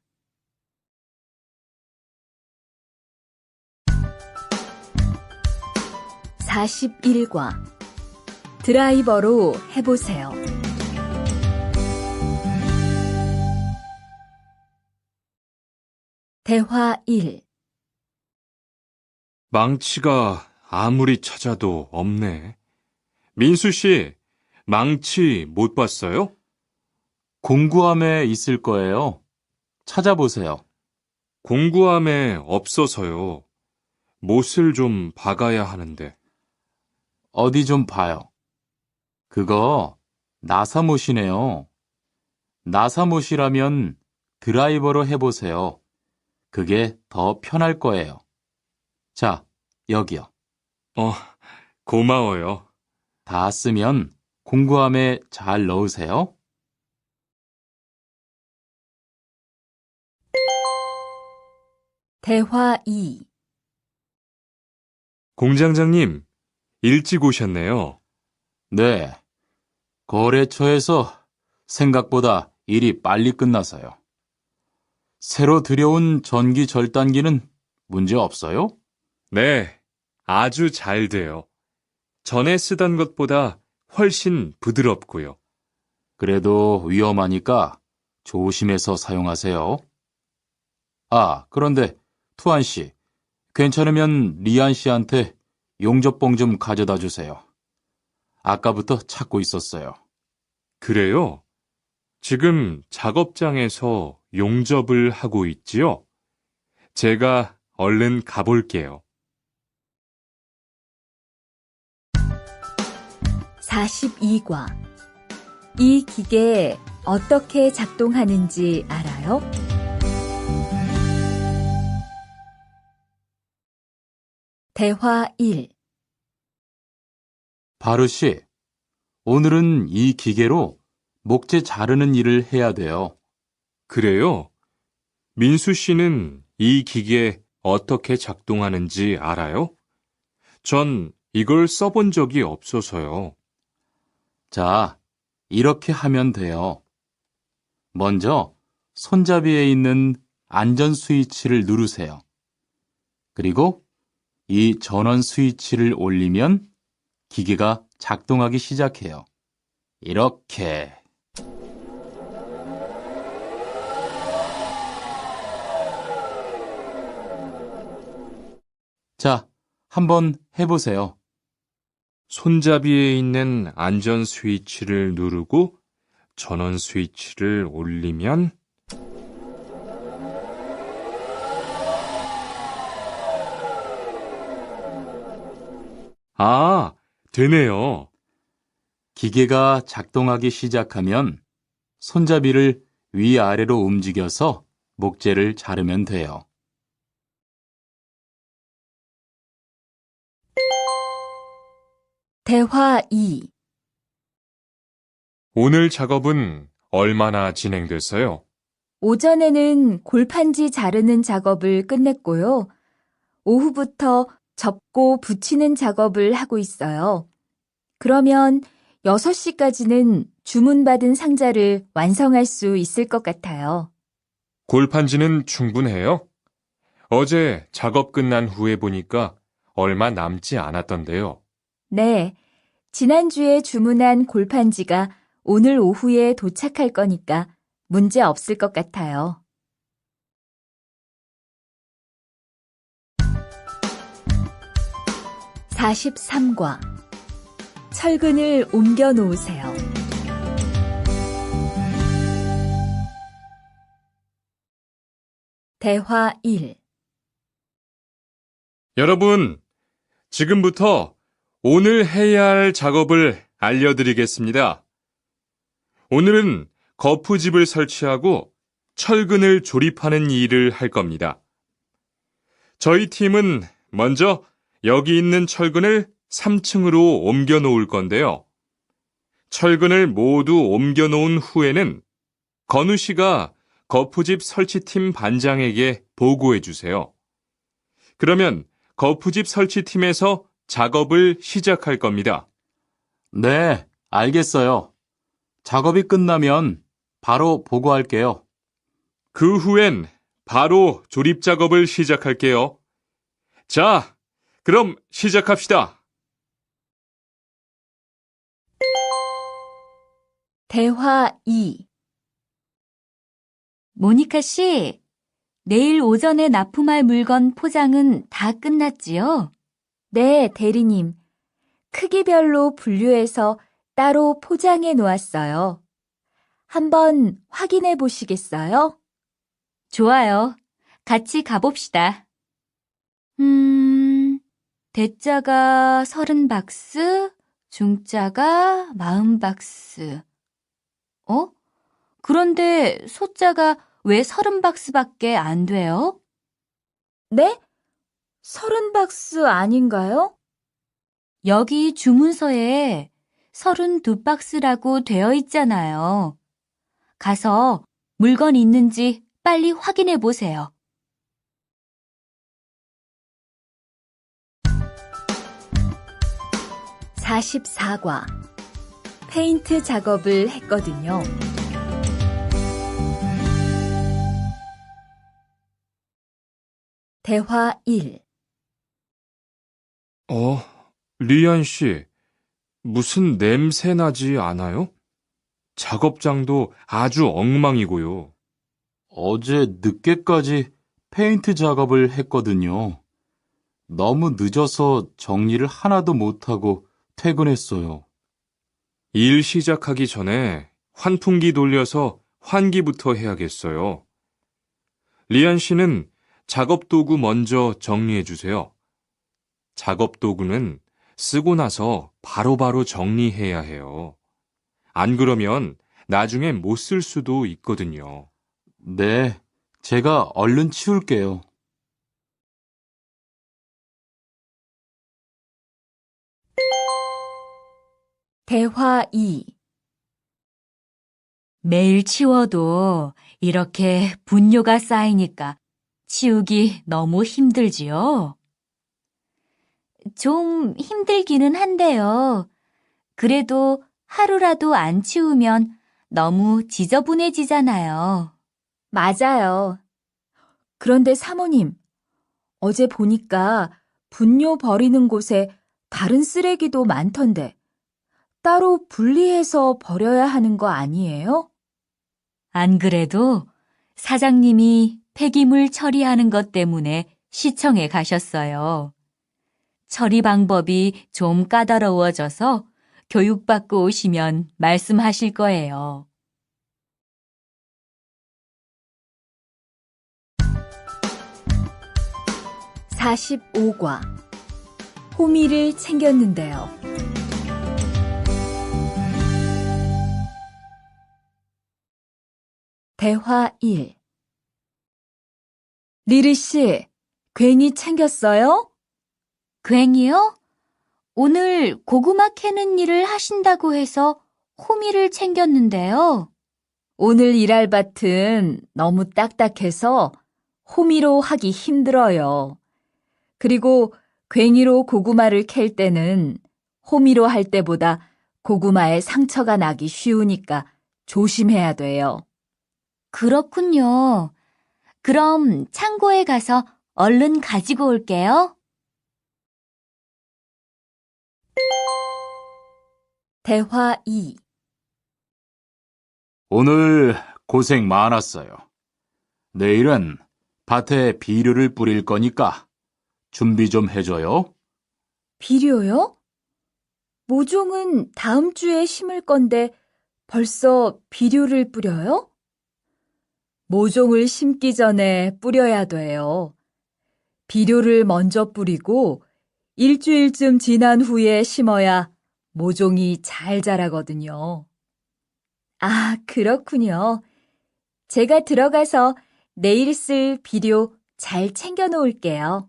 (41과) 드라이버로 해보세요. 대화 1. 망치가 아무리 찾아도 없네. 민수 씨, 망치 못 봤어요? 공구함에 있을 거예요. 찾아보세요. 공구함에 없어서요. 못을 좀 박아야 하는데. 어디 좀 봐요. 그거 나사못이네요. 나사못이라면 드라이버로 해보세요. 그게 더 편할 거예요. 자, 여기요. 고마워요. 다 쓰면 공구함에 잘 넣으세요. 대화 2. 공장장님, 일찍 오셨네요. 네. 거래처에서 생각보다 일이 빨리 끝나서요. 새로 들여온 전기 절단기는 문제 없어요? 네, 아주 잘 돼요. 전에 쓰던 것보다 훨씬 부드럽고요. 그래도 위험하니까 조심해서 사용하세요. 아, 그런데 투안 씨, 괜찮으면 리안 씨한테 용접봉 좀 가져다 주세요. 아까부터 찾고 있었어요. 그래요? 지금 작업장에서 용접을 하고 있지요? 제가 얼른 가볼게요. 42과 이 기계 어떻게 작동하는지 알아요? 대화 1. 바르 씨, 오늘은 이 기계로 목재 자르는 일을 해야 돼요. 그래요? 민수 씨는 이 기계 어떻게 작동하는지 알아요? 전 이걸 써본 적이 없어서요. 자, 이렇게 하면 돼요. 먼저 손잡이에 있는 안전 스위치를 누르세요. 그리고 이 전원 스위치를 올리면 기계가 작동하기 시작해요. 이렇게. 자, 한번 해보세요. 손잡이에 있는 안전 스위치를 누르고 전원 스위치를 올리면 아, 되네요. 기계가 작동하기 시작하면 손잡이를 위아래로 움직여서 목재를 자르면 돼요. 대화 2. 오늘 작업은 얼마나 진행됐어요? 오전에는 골판지 자르는 작업을 끝냈고요. 오후부터 접고 붙이는 작업을 하고 있어요. 그러면 6시까지는 주문받은 상자를 완성할 수 있을 것 같아요. 골판지는 충분해요? 어제 작업 끝난 후에 보니까 얼마 남지 않았던데요. 네, 지난주에 주문한 골판지가 오늘 오후에 도착할 거니까 문제 없을 것 같아요. 43과 철근을 옮겨 놓으세요. 대화 1. 여러분, 지금부터 오늘 해야 할 작업을 알려드리겠습니다. 오늘은 거푸집을 설치하고 철근을 조립하는 일을 할 겁니다. 저희 팀은 먼저 여기 있는 철근을 3층으로 옮겨 놓을 건데요. 철근을 모두 옮겨 놓은 후에는 건우 씨가 거푸집 설치팀 반장에게 보고해 주세요. 그러면 거푸집 설치팀에서 작업을 시작할 겁니다. 네, 알겠어요. 작업이 끝나면 바로 보고할게요. 그 후엔 바로 조립 작업을 시작할게요. 자, 그럼 시작합시다. 대화 2. 모니카 씨, 내일 오전에 납품할 물건 포장은 다 끝났지요? 네, 대리님. 크기별로 분류해서 따로 포장해 놓았어요. 한번 확인해 보시겠어요? 좋아요. 같이 가봅시다. 대자가 30박스, 중자가 40박스. 그런데 소자가 왜 30박스밖에 안 돼요? 네? 30박스 아닌가요? 여기 주문서에 32박스라고 되어 있잖아요. 가서 물건 있는지 빨리 확인해 보세요. 44과 페인트 작업을 했거든요. 대화 1. 리안 씨, 무슨 냄새 나지 않아요? 작업장도 아주 엉망이고요. 어제 늦게까지 페인트 작업을 했거든요. 너무 늦어서 정리를 하나도 못하고 퇴근했어요. 일 시작하기 전에 환풍기 돌려서 환기부터 해야겠어요. 리안 씨는 작업 도구 먼저 정리해 주세요. 작업 도구는 쓰고 나서 바로바로 정리해야 해요. 안 그러면 나중에 못 쓸 수도 있거든요. 네, 제가 얼른 치울게요. 대화 2. 매일 치워도 이렇게 분뇨가 쌓이니까 치우기 너무 힘들지요? 좀 힘들기는 한데요. 그래도 하루라도 안 치우면 너무 지저분해지잖아요. 맞아요. 그런데 사모님, 어제 보니까 분뇨 버리는 곳에 다른 쓰레기도 많던데 따로 분리해서 버려야 하는 거 아니에요? 안 그래도 사장님이 폐기물 처리하는 것 때문에 시청에 가셨어요. 처리 방법이 좀 까다로워져서 교육받고 오시면 말씀하실 거예요. 45과 호미를 챙겼는데요. 대화 1. 리리 씨, 괭이 챙겼어요? 괭이요? 오늘 고구마 캐는 일을 하신다고 해서 호미를 챙겼는데요. 오늘 일할 밭은 너무 딱딱해서 호미로 하기 힘들어요. 그리고 괭이로 고구마를 캘 때는 호미로 할 때보다 고구마에 상처가 나기 쉬우니까 조심해야 돼요. 그렇군요. 그럼 창고에 가서 얼른 가지고 올게요. 대화 2. 오늘 고생 많았어요. 내일은 밭에 비료를 뿌릴 거니까 준비 좀 해줘요. 비료요? 모종은 다음 주에 심을 건데 벌써 비료를 뿌려요? 모종을 심기 전에 뿌려야 돼요. 비료를 먼저 뿌리고 일주일쯤 지난 후에 심어야 모종이 잘 자라거든요. 아, 그렇군요. 제가 들어가서 내일 쓸 비료 잘 챙겨 놓을게요.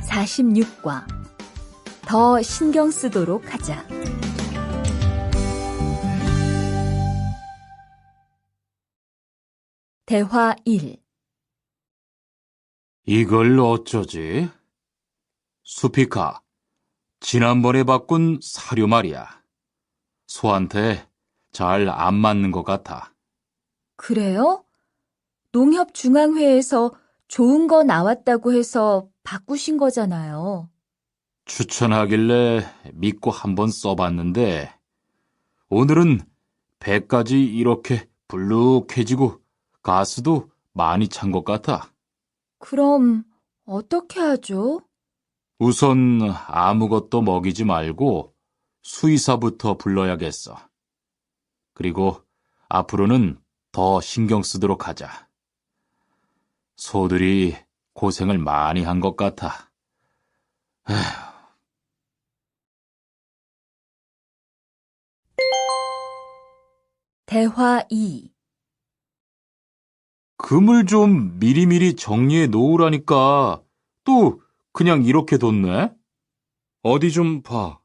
46과 더 신경 쓰도록 하자. 대화 1. 이걸 어쩌지? 수피카, 지난번에 바꾼 사료 말이야. 소한테 잘 안 맞는 것 같아. 그래요? 농협중앙회에서 좋은 거 나왔다고 해서 바꾸신 거잖아요. 추천하길래 믿고 한번 써봤는데 오늘은 배까지 이렇게 불룩해지고 가스도 많이 찬 것 같아. 그럼 어떻게 하죠? 우선 아무것도 먹이지 말고 수의사부터 불러야겠어. 그리고 앞으로는 더 신경 쓰도록 하자. 소들이 고생을 많이 한 것 같아. 대화 2. 금을 좀 미리미리 정리해 놓으라니까 또 그냥 이렇게 뒀네? 어디 좀 봐.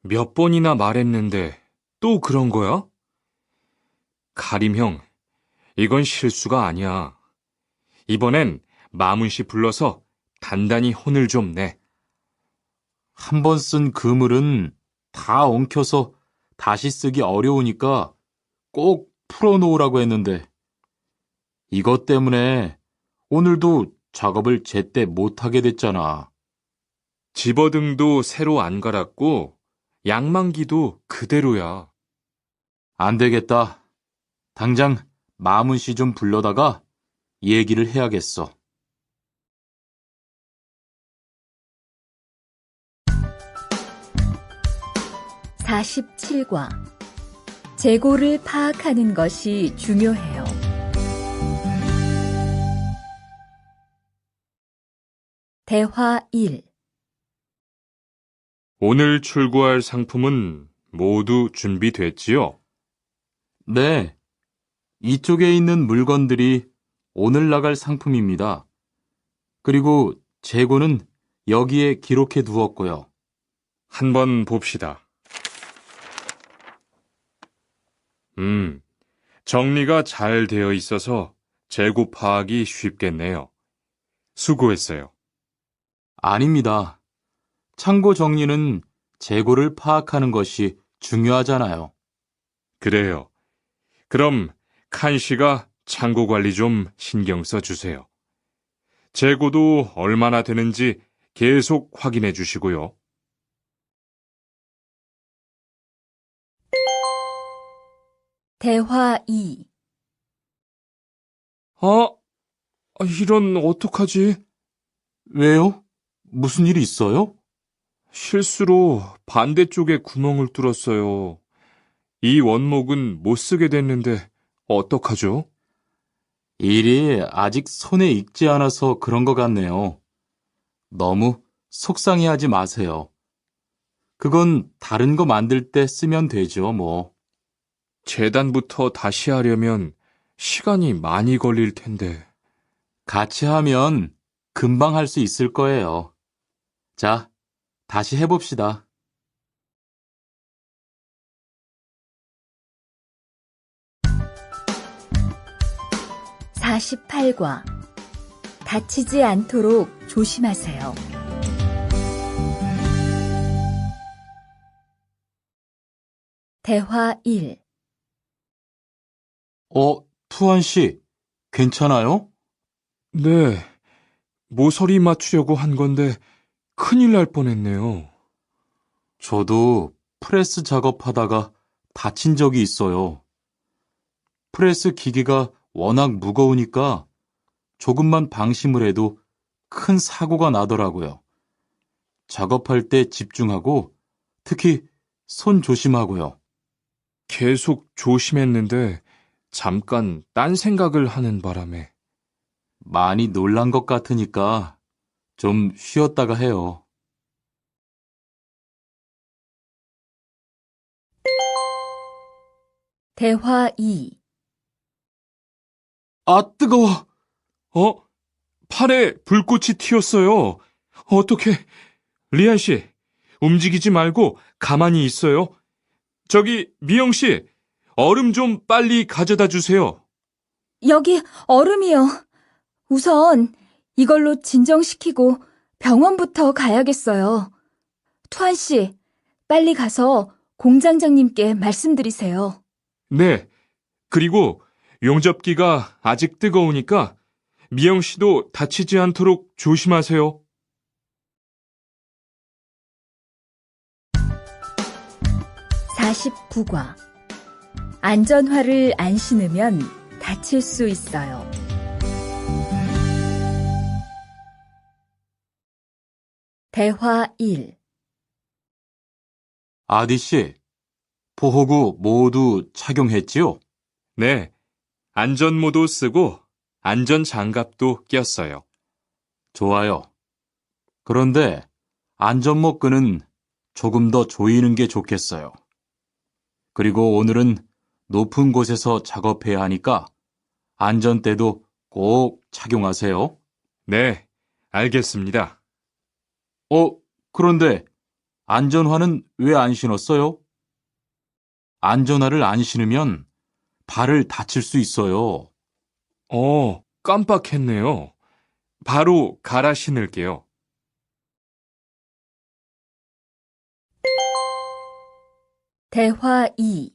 몇 번이나 말했는데 또 그런 거야? 가림 형, 이건 실수가 아니야. 이번엔 마문 씨 불러서 단단히 혼을 좀 내. 한 번 쓴 그물은 다 엉켜서 다시 쓰기 어려우니까 꼭 풀어놓으라고 했는데 이것 때문에 오늘도 작업을 제때 못하게 됐잖아. 집어등도 새로 안 갈았고 양만기도 그대로야. 안 되겠다. 당장 마문 씨 좀 불러다가 얘기를 해야겠어. 47과 재고를 파악하는 것이 중요해요. 대화 1. 오늘 출고할 상품은 모두 준비됐지요? 네, 이쪽에 있는 물건들이 오늘 나갈 상품입니다. 그리고 재고는 여기에 기록해 두었고요. 한번 봅시다. 정리가 잘 되어 있어서 재고 파악이 쉽겠네요. 수고했어요. 아닙니다. 창고 정리는 재고를 파악하는 것이 중요하잖아요. 그래요. 그럼 칸 씨가 창고 관리 좀 신경 써 주세요. 재고도 얼마나 되는지 계속 확인해 주시고요. 대화 2. 아, 이런 어떡하지? 왜요? 무슨 일 있어요? 실수로 반대쪽에 구멍을 뚫었어요. 이 원목은 못 쓰게 됐는데 어떡하죠? 일이 아직 손에 익지 않아서 그런 것 같네요. 너무 속상해하지 마세요. 그건 다른 거 만들 때 쓰면 되죠, 뭐. 재단부터 다시 하려면 시간이 많이 걸릴 텐데. 같이 하면 금방 할 수 있을 거예요. 자, 다시 해봅시다. 48과 다치지 않도록 조심하세요. 대화 1. 투한 씨, 괜찮아요? 네, 모서리 맞추려고 한 건데 큰일 날 뻔했네요. 저도 프레스 작업하다가 다친 적이 있어요. 프레스 기계가 워낙 무거우니까 조금만 방심을 해도 큰 사고가 나더라고요. 작업할 때 집중하고 특히 손 조심하고요. 계속 조심했는데 잠깐 딴 생각을 하는 바람에. 많이 놀란 것 같으니까 좀 쉬었다가 해요. 대화 2. 아, 뜨거워! 팔에 불꽃이 튀었어요. 어떻게? 리안 씨, 움직이지 말고 가만히 있어요. 저기, 미영 씨, 얼음 좀 빨리 가져다 주세요. 여기 얼음이요. 우선 이걸로 진정시키고 병원부터 가야겠어요. 투한 씨, 빨리 가서 공장장님께 말씀드리세요. 네, 그리고 용접기가 아직 뜨거우니까 미영 씨도 다치지 않도록 조심하세요. 49과 안전화를 안 신으면 다칠 수 있어요. 대화 1. 아디 씨, 보호구 모두 착용했지요? 네, 안전모도 쓰고 안전장갑도 꼈어요. 좋아요. 그런데 안전모 끈은 조금 더 조이는 게 좋겠어요. 그리고 오늘은 높은 곳에서 작업해야 하니까 안전대도 꼭 착용하세요. 네, 알겠습니다. 그런데 안전화는 왜 안 신었어요? 안전화를 안 신으면 발을 다칠 수 있어요. 깜빡했네요. 바로 갈아 신을게요. 대화 2.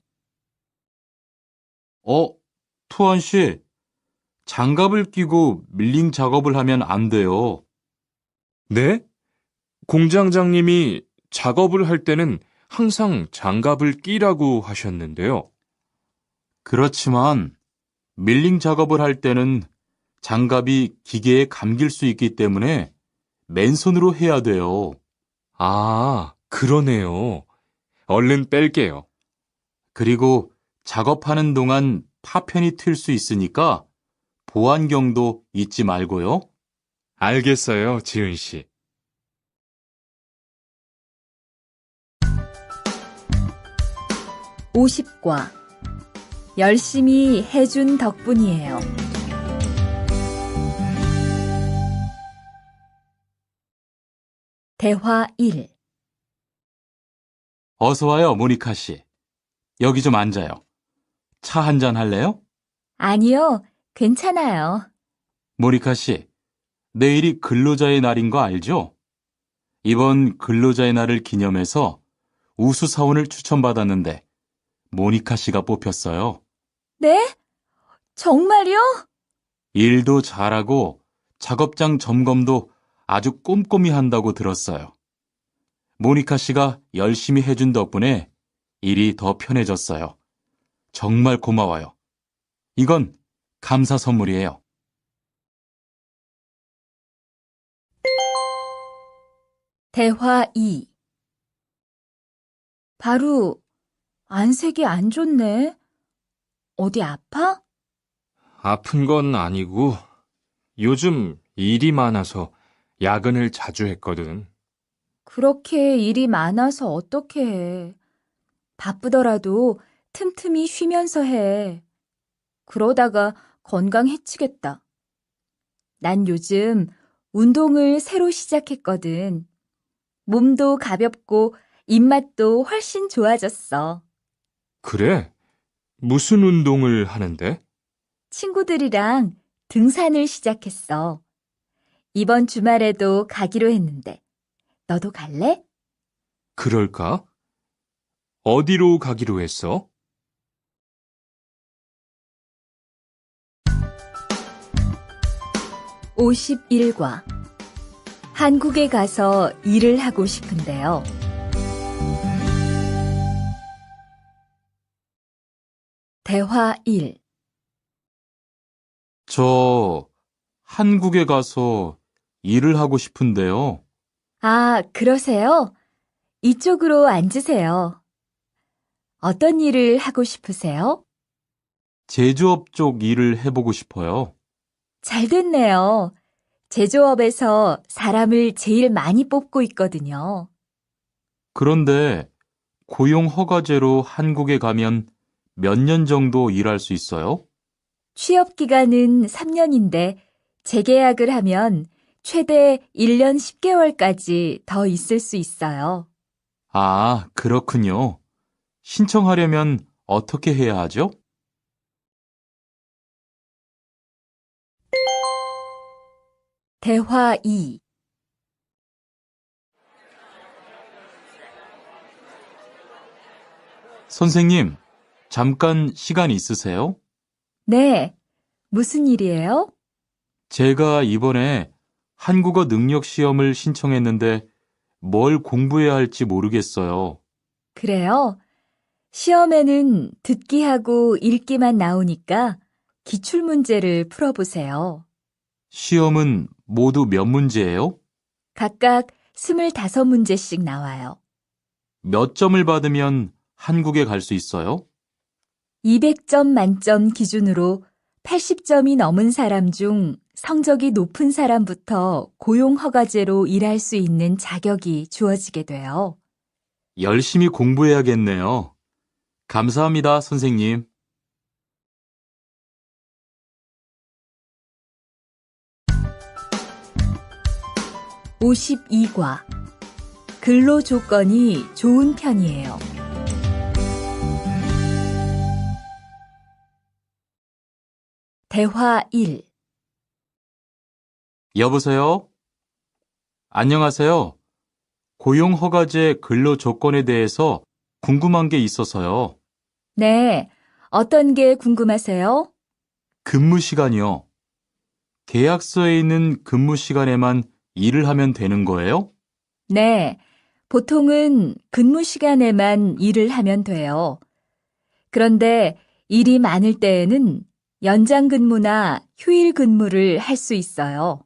투한 씨, 장갑을 끼고 밀링 작업을 하면 안 돼요. 네? 공장장님이 작업을 할 때는 항상 장갑을 끼라고 하셨는데요. 그렇지만 밀링 작업을 할 때는 장갑이 기계에 감길 수 있기 때문에 맨손으로 해야 돼요. 아, 그러네요. 얼른 뺄게요. 그리고 작업하는 동안 파편이 튈 수 있으니까 보안경도 잊지 말고요. 알겠어요, 지은 씨. 50과 열심히 해준 덕분이에요. 대화 1. 어서 와요, 모니카 씨. 여기 좀 앉아요. 차 한잔 할래요? 아니요, 괜찮아요. 모니카 씨, 내일이 근로자의 날인 거 알죠? 이번 근로자의 날을 기념해서 우수 사원을 추천받았는데 모니카 씨가 뽑혔어요. 네? 정말요? 일도 잘하고 작업장 점검도 아주 꼼꼼히 한다고 들었어요. 모니카 씨가 열심히 해준 덕분에 일이 더 편해졌어요. 정말 고마워요. 이건 감사 선물이에요. 대화 2. 바로 안색이 안 좋네. 어디 아파? 아픈 건 아니고 요즘 일이 많아서 야근을 자주 했거든. 그렇게 일이 많아서 어떻게 해. 바쁘더라도 틈틈이 쉬면서 해. 그러다가 건강 해치겠다. 난 요즘 운동을 새로 시작했거든. 몸도 가볍고 입맛도 훨씬 좋아졌어. 그래? 무슨 운동을 하는데? 친구들이랑 등산을 시작했어. 이번 주말에도 가기로 했는데. 너도 갈래? 그럴까? 어디로 가기로 했어? (51과) 한국에 가서 일을 하고 싶은데요. 대화 1. 저 한국에 가서 일을 하고 싶은데요. 아, 그러세요? 이쪽으로 앉으세요. 어떤 일을 하고 싶으세요? 제조업 쪽 일을 해보고 싶어요. 잘 됐네요. 제조업에서 사람을 제일 많이 뽑고 있거든요. 그런데 고용 허가제로 한국에 가면 몇 년 정도 일할 수 있어요? 취업 기간은 3년인데 재계약을 하면 최대 1년 10개월까지 더 있을 수 있어요. 아, 그렇군요. 신청하려면 어떻게 해야 하죠? 대화 2. 선생님, 잠깐 시간 있으세요? 네, 무슨 일이에요? 제가 이번에 한국어 능력 시험을 신청했는데 뭘 공부해야 할지 모르겠어요. 그래요? 시험에는 듣기하고 읽기만 나오니까 기출문제를 풀어보세요. 시험은 모두 몇 문제예요? 각각 25문제씩 나와요. 몇 점을 받으면 한국에 갈 수 있어요? 200점 만점 기준으로 80점이 넘은 사람 중 성적이 높은 사람부터 고용허가제로 일할 수 있는 자격이 주어지게 돼요. 열심히 공부해야겠네요. 감사합니다, 선생님. (52과) 근로 조건이 좋은 편이에요. 대화 1. 여보세요? 안녕하세요. 고용허가제 근로 조건에 대해서 궁금한 게 있어서요. 네, 어떤 게 궁금하세요? 근무 시간이요. 계약서에 있는 근무 시간에만 일을 하면 되는 거예요? 네, 보통은 근무 시간에만 일을 하면 돼요. 그런데 일이 많을 때에는 연장 근무나 휴일 근무를 할 수 있어요.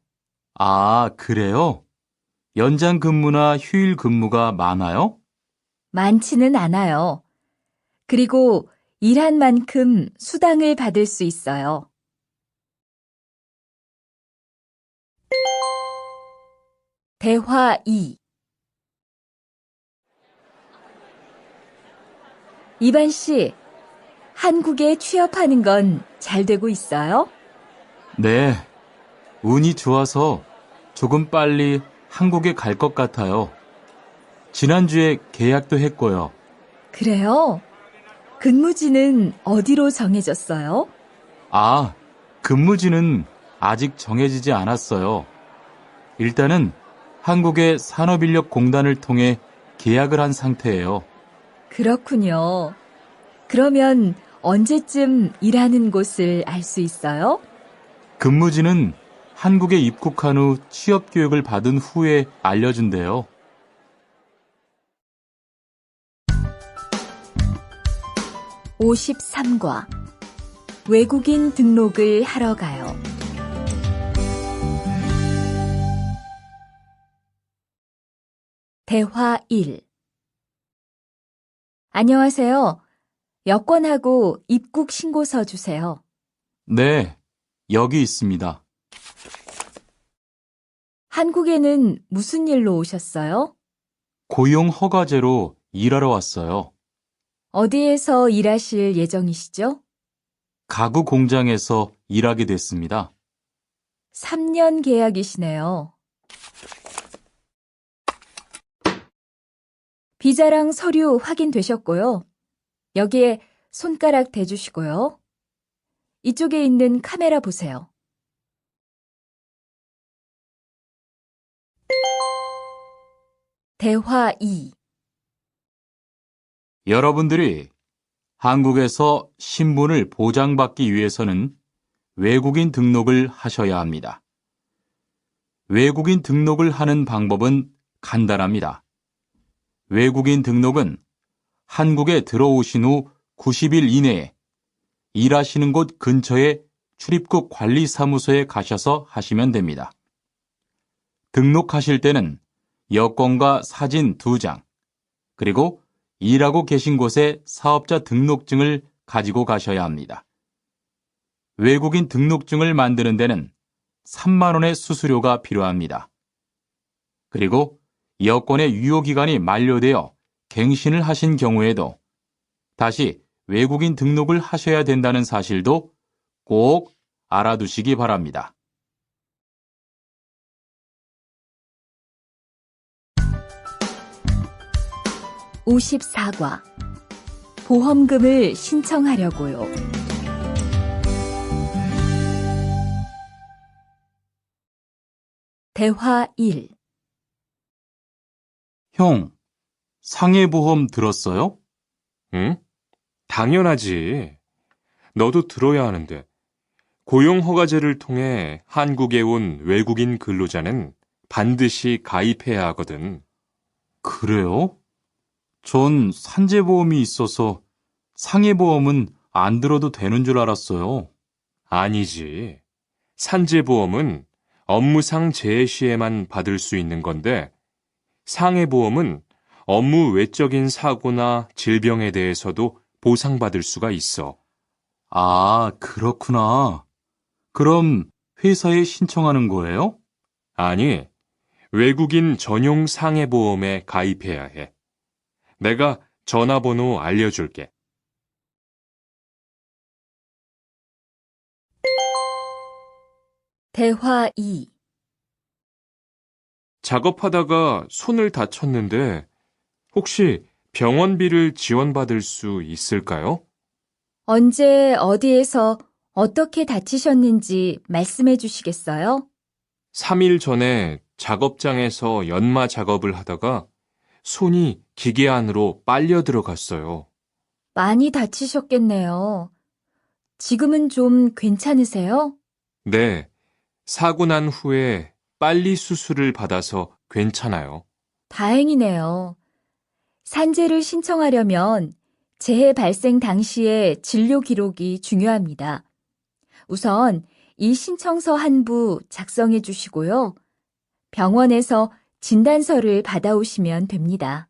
아, 그래요? 연장 근무나 휴일 근무가 많아요? 많지는 않아요. 그리고 일한 만큼 수당을 받을 수 있어요. 대화 2. 이반 씨, 한국에 취업하는 건 잘 되고 있어요? 네, 운이 좋아서 조금 빨리 한국에 갈 것 같아요. 지난주에 계약도 했고요. 그래요? 근무지는 어디로 정해졌어요? 아, 근무지는 아직 정해지지 않았어요. 일단은 한국의 산업인력공단을 통해 계약을 한 상태예요. 그렇군요. 그러면 언제쯤 일하는 곳을 알 수 있어요? 근무지는 한국에 입국한 후 취업 교육을 받은 후에 알려준대요. (53과) 외국인 등록을 하러 가요. 대화 1. 안녕하세요. 여권하고 입국 신고서 주세요. 네, 여기 있습니다. 한국에는 무슨 일로 오셨어요? 고용 허가제로 일하러 왔어요. 어디에서 일하실 예정이시죠? 가구 공장에서 일하게 됐습니다. 3년 계약이시네요. 비자랑 서류 확인되셨고요. 여기에 손가락 대주시고요. 이쪽에 있는 카메라 보세요. 대화 2. 여러분들이 한국에서 신분을 보장받기 위해서는 외국인 등록을 하셔야 합니다. 외국인 등록을 하는 방법은 간단합니다. 외국인 등록은 한국에 들어오신 후 90일 이내에 일하시는 곳 근처의 출입국 관리사무소에 가셔서 하시면 됩니다. 등록하실 때는 여권과 사진 2장, 그리고 일하고 계신 곳의 사업자 등록증을 가지고 가셔야 합니다. 외국인 등록증을 만드는 데는 3만 원의 수수료가 필요합니다. 그리고 여권의 유효기간이 만료되어 갱신을 하신 경우에도 다시 외국인 등록을 하셔야 된다는 사실도 꼭 알아두시기 바랍니다. (54과) 보험금을 신청하려고요. 대화 1. 형, 상해보험 들었어요? 응? 당연하지. 너도 들어야 하는데. 고용허가제를 통해 한국에 온 외국인 근로자는 반드시 가입해야 하거든. 그래요? 전 산재보험이 있어서 상해보험은 안 들어도 되는 줄 알았어요. 아니지. 산재보험은 업무상 재해 시에만 받을 수 있는 건데, 상해보험은 업무 외적인 사고나 질병에 대해서도 보상받을 수가 있어. 아, 그렇구나. 그럼 회사에 신청하는 거예요? 아니, 외국인 전용 상해보험에 가입해야 해. 내가 전화번호 알려줄게. 대화 2. 작업하다가 손을 다쳤는데 혹시 병원비를 지원받을 수 있을까요? 언제 어디에서 어떻게 다치셨는지 말씀해 주시겠어요? 3일 전에 작업장에서 연마 작업을 하다가 손이 기계 안으로 빨려 들어갔어요. 많이 다치셨겠네요. 지금은 좀 괜찮으세요? 네, 사고 난 후에 빨리 수술을 받아서 괜찮아요. 다행이네요. 산재를 신청하려면 재해 발생 당시의 진료 기록이 중요합니다. 우선 이 신청서 한 부 작성해 주시고요. 병원에서 진단서를 받아오시면 됩니다.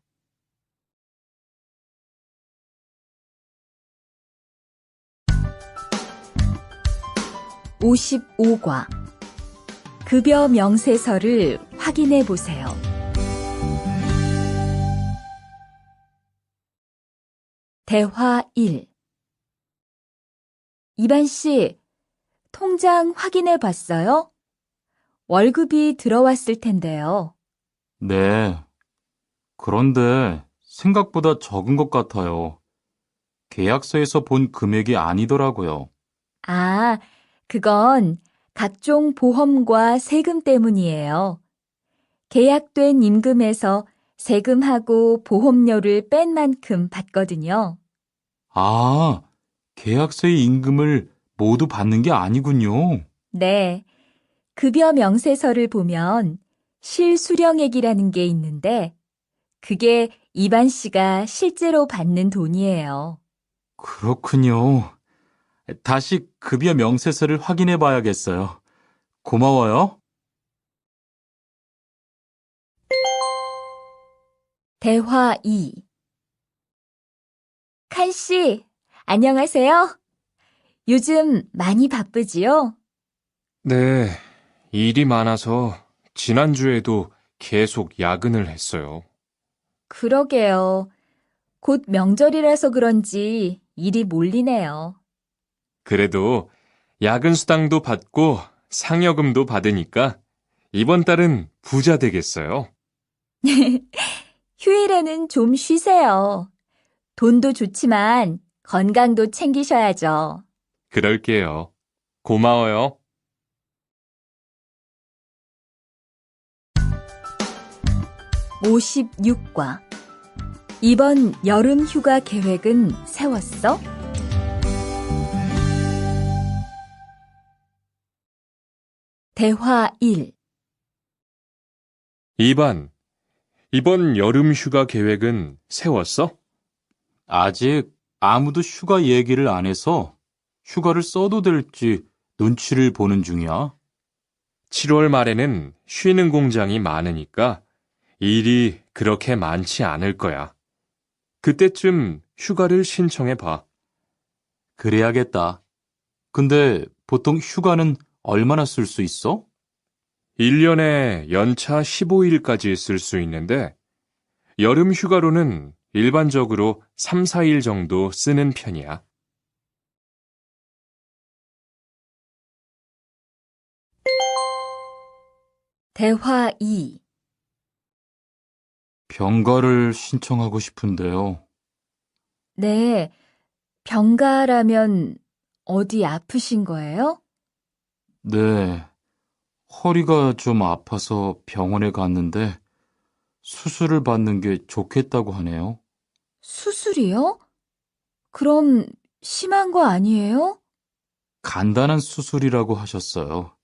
(55과) 급여 명세서를 확인해 보세요. 대화 1. 이반 씨, 통장 확인해 봤어요? 월급이 들어왔을 텐데요. 네. 그런데 생각보다 적은 것 같아요. 계약서에서 본 금액이 아니더라고요. 아, 그건 각종 보험과 세금 때문이에요. 계약된 임금에서 세금하고 보험료를 뺀 만큼 받거든요. 아, 계약서의 임금을 모두 받는 게 아니군요. 네, 급여 명세서를 보면 실수령액이라는 게 있는데 그게 이반 씨가 실제로 받는 돈이에요. 그렇군요. 다시 급여 명세서를 확인해 봐야겠어요. 고마워요. 대화 2. 칸 씨, 안녕하세요. 요즘 많이 바쁘지요? 네, 일이 많아서 지난주에도 계속 야근을 했어요. 그러게요. 곧 명절이라서 그런지 일이 몰리네요. 그래도 야근 수당도 받고 상여금도 받으니까 이번 달은 부자 되겠어요. 휴일에는 좀 쉬세요. 돈도 좋지만 건강도 챙기셔야죠. 그럴게요. 고마워요. 56과. 이번 여름 휴가 계획은 세웠어? 대화 1. 2반, 이번 여름 휴가 계획은 세웠어? 아직 아무도 휴가 얘기를 안 해서 휴가를 써도 될지 눈치를 보는 중이야. 7월 말에는 쉬는 공장이 많으니까 일이 그렇게 많지 않을 거야. 그때쯤 휴가를 신청해 봐. 그래야겠다. 근데 보통 휴가는 얼마나 쓸 수 있어? 1년에 연차 15일까지 쓸 수 있는데 여름 휴가로는 일반적으로 3, 4일 정도 쓰는 편이야. 대화 2. 병가를 신청하고 싶은데요. 네, 병가라면 어디 아프신 거예요? 네, 허리가 좀 아파서 병원에 갔는데 수술을 받는 게 좋겠다고 하네요. 수술이요? 그럼 심한 거 아니에요? 간단한 수술이라고 하셨어요.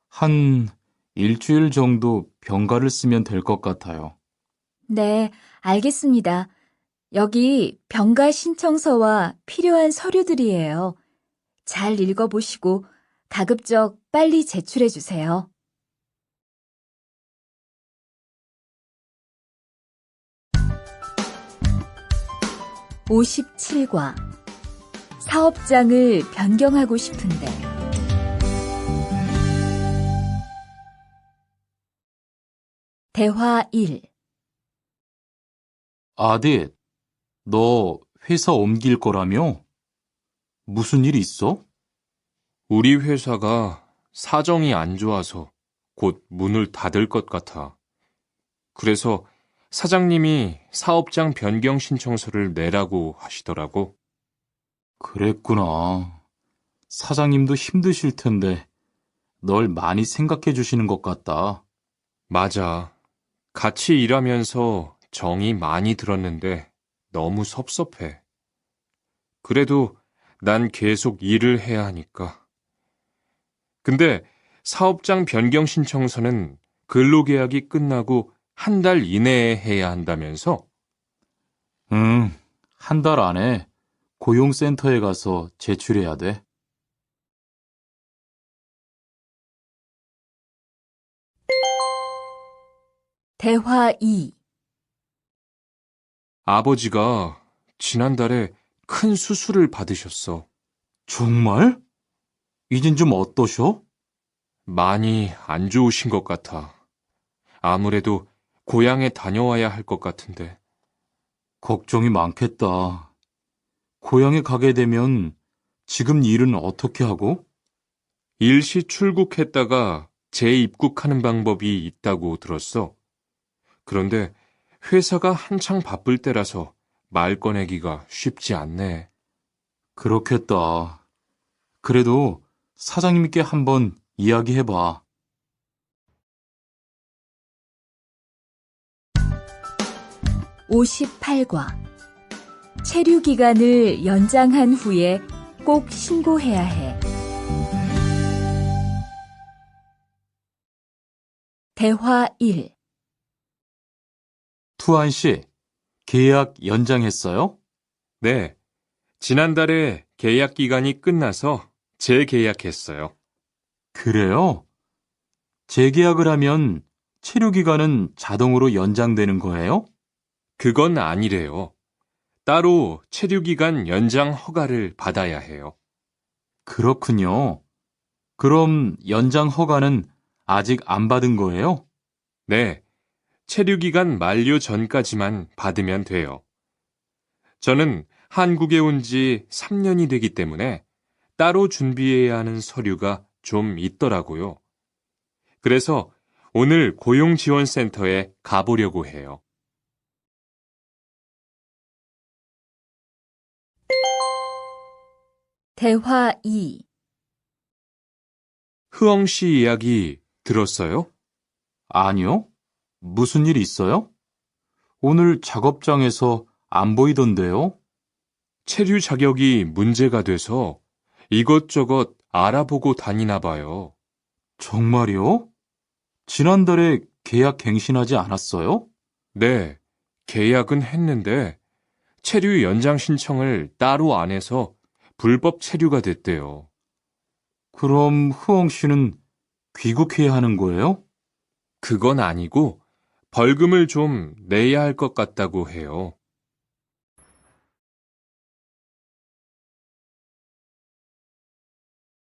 한 일주일 정도 병가를 쓰면 될 것 같아요. 네, 알겠습니다. 여기 병가 신청서와 필요한 서류들이에요. 잘 읽어보시고 가급적 빨리 제출해 주세요. 57과. 사업장을 변경하고 싶은데. 대화 1. 아딧, 너 회사 옮길 거라며? 무슨 일 있어? 우리 회사가 사정이 안 좋아서 곧 문을 닫을 것 같아. 그래서 사장님이 사업장 변경 신청서를 내라고 하시더라고. 그랬구나. 사장님도 힘드실 텐데 널 많이 생각해 주시는 것 같다. 맞아. 같이 일하면서 정이 많이 들었는데 너무 섭섭해. 그래도 난 계속 일을 해야 하니까. 근데 사업장 변경 신청서는 근로계약이 끝나고 한 달 이내에 해야 한다면서? 응, 한 달 안에 고용센터에 가서 제출해야 돼. 대화 2. 아버지가 지난달에 큰 수술을 받으셨어. 정말? 이젠 좀 어떠셔? 많이 안 좋으신 것 같아. 아무래도 고향에 다녀와야 할 것 같은데. 걱정이 많겠다. 고향에 가게 되면 지금 일은 어떻게 하고? 일시 출국했다가 재입국하는 방법이 있다고 들었어. 그런데 회사가 한창 바쁠 때라서 말 꺼내기가 쉽지 않네. 그렇겠다. 그래도 사장님께 한번 이야기해봐. 58과. 체류 기간을 연장한 후에 꼭 신고해야 해. 대화 1. 투안 씨, 계약 연장했어요? 네, 지난달에 계약 기간이 끝나서 재계약했어요. 그래요? 재계약을 하면 체류 기간은 자동으로 연장되는 거예요? 그건 아니래요. 따로 체류기간 연장 허가를 받아야 해요. 그렇군요. 그럼 연장 허가는 아직 안 받은 거예요? 네, 체류기간 만료 전까지만 받으면 돼요. 저는 한국에 온 지 3년이 되기 때문에 따로 준비해야 하는 서류가 좀 있더라고요. 그래서 오늘 고용지원센터에 가보려고 해요. 대화 2. 흐엉 씨 이야기 들었어요? 아니요. 무슨 일 있어요? 오늘 작업장에서 안 보이던데요? 체류 자격이 문제가 돼서 이것저것 알아보고 다니나 봐요. 정말요? 지난달에 계약 갱신하지 않았어요? 네, 계약은 했는데 체류 연장 신청을 따로 안 해서 불법 체류가 됐대요. 그럼 흐엉 씨는 귀국해야 하는 거예요? 그건 아니고 벌금을 좀 내야 할 것 같다고 해요.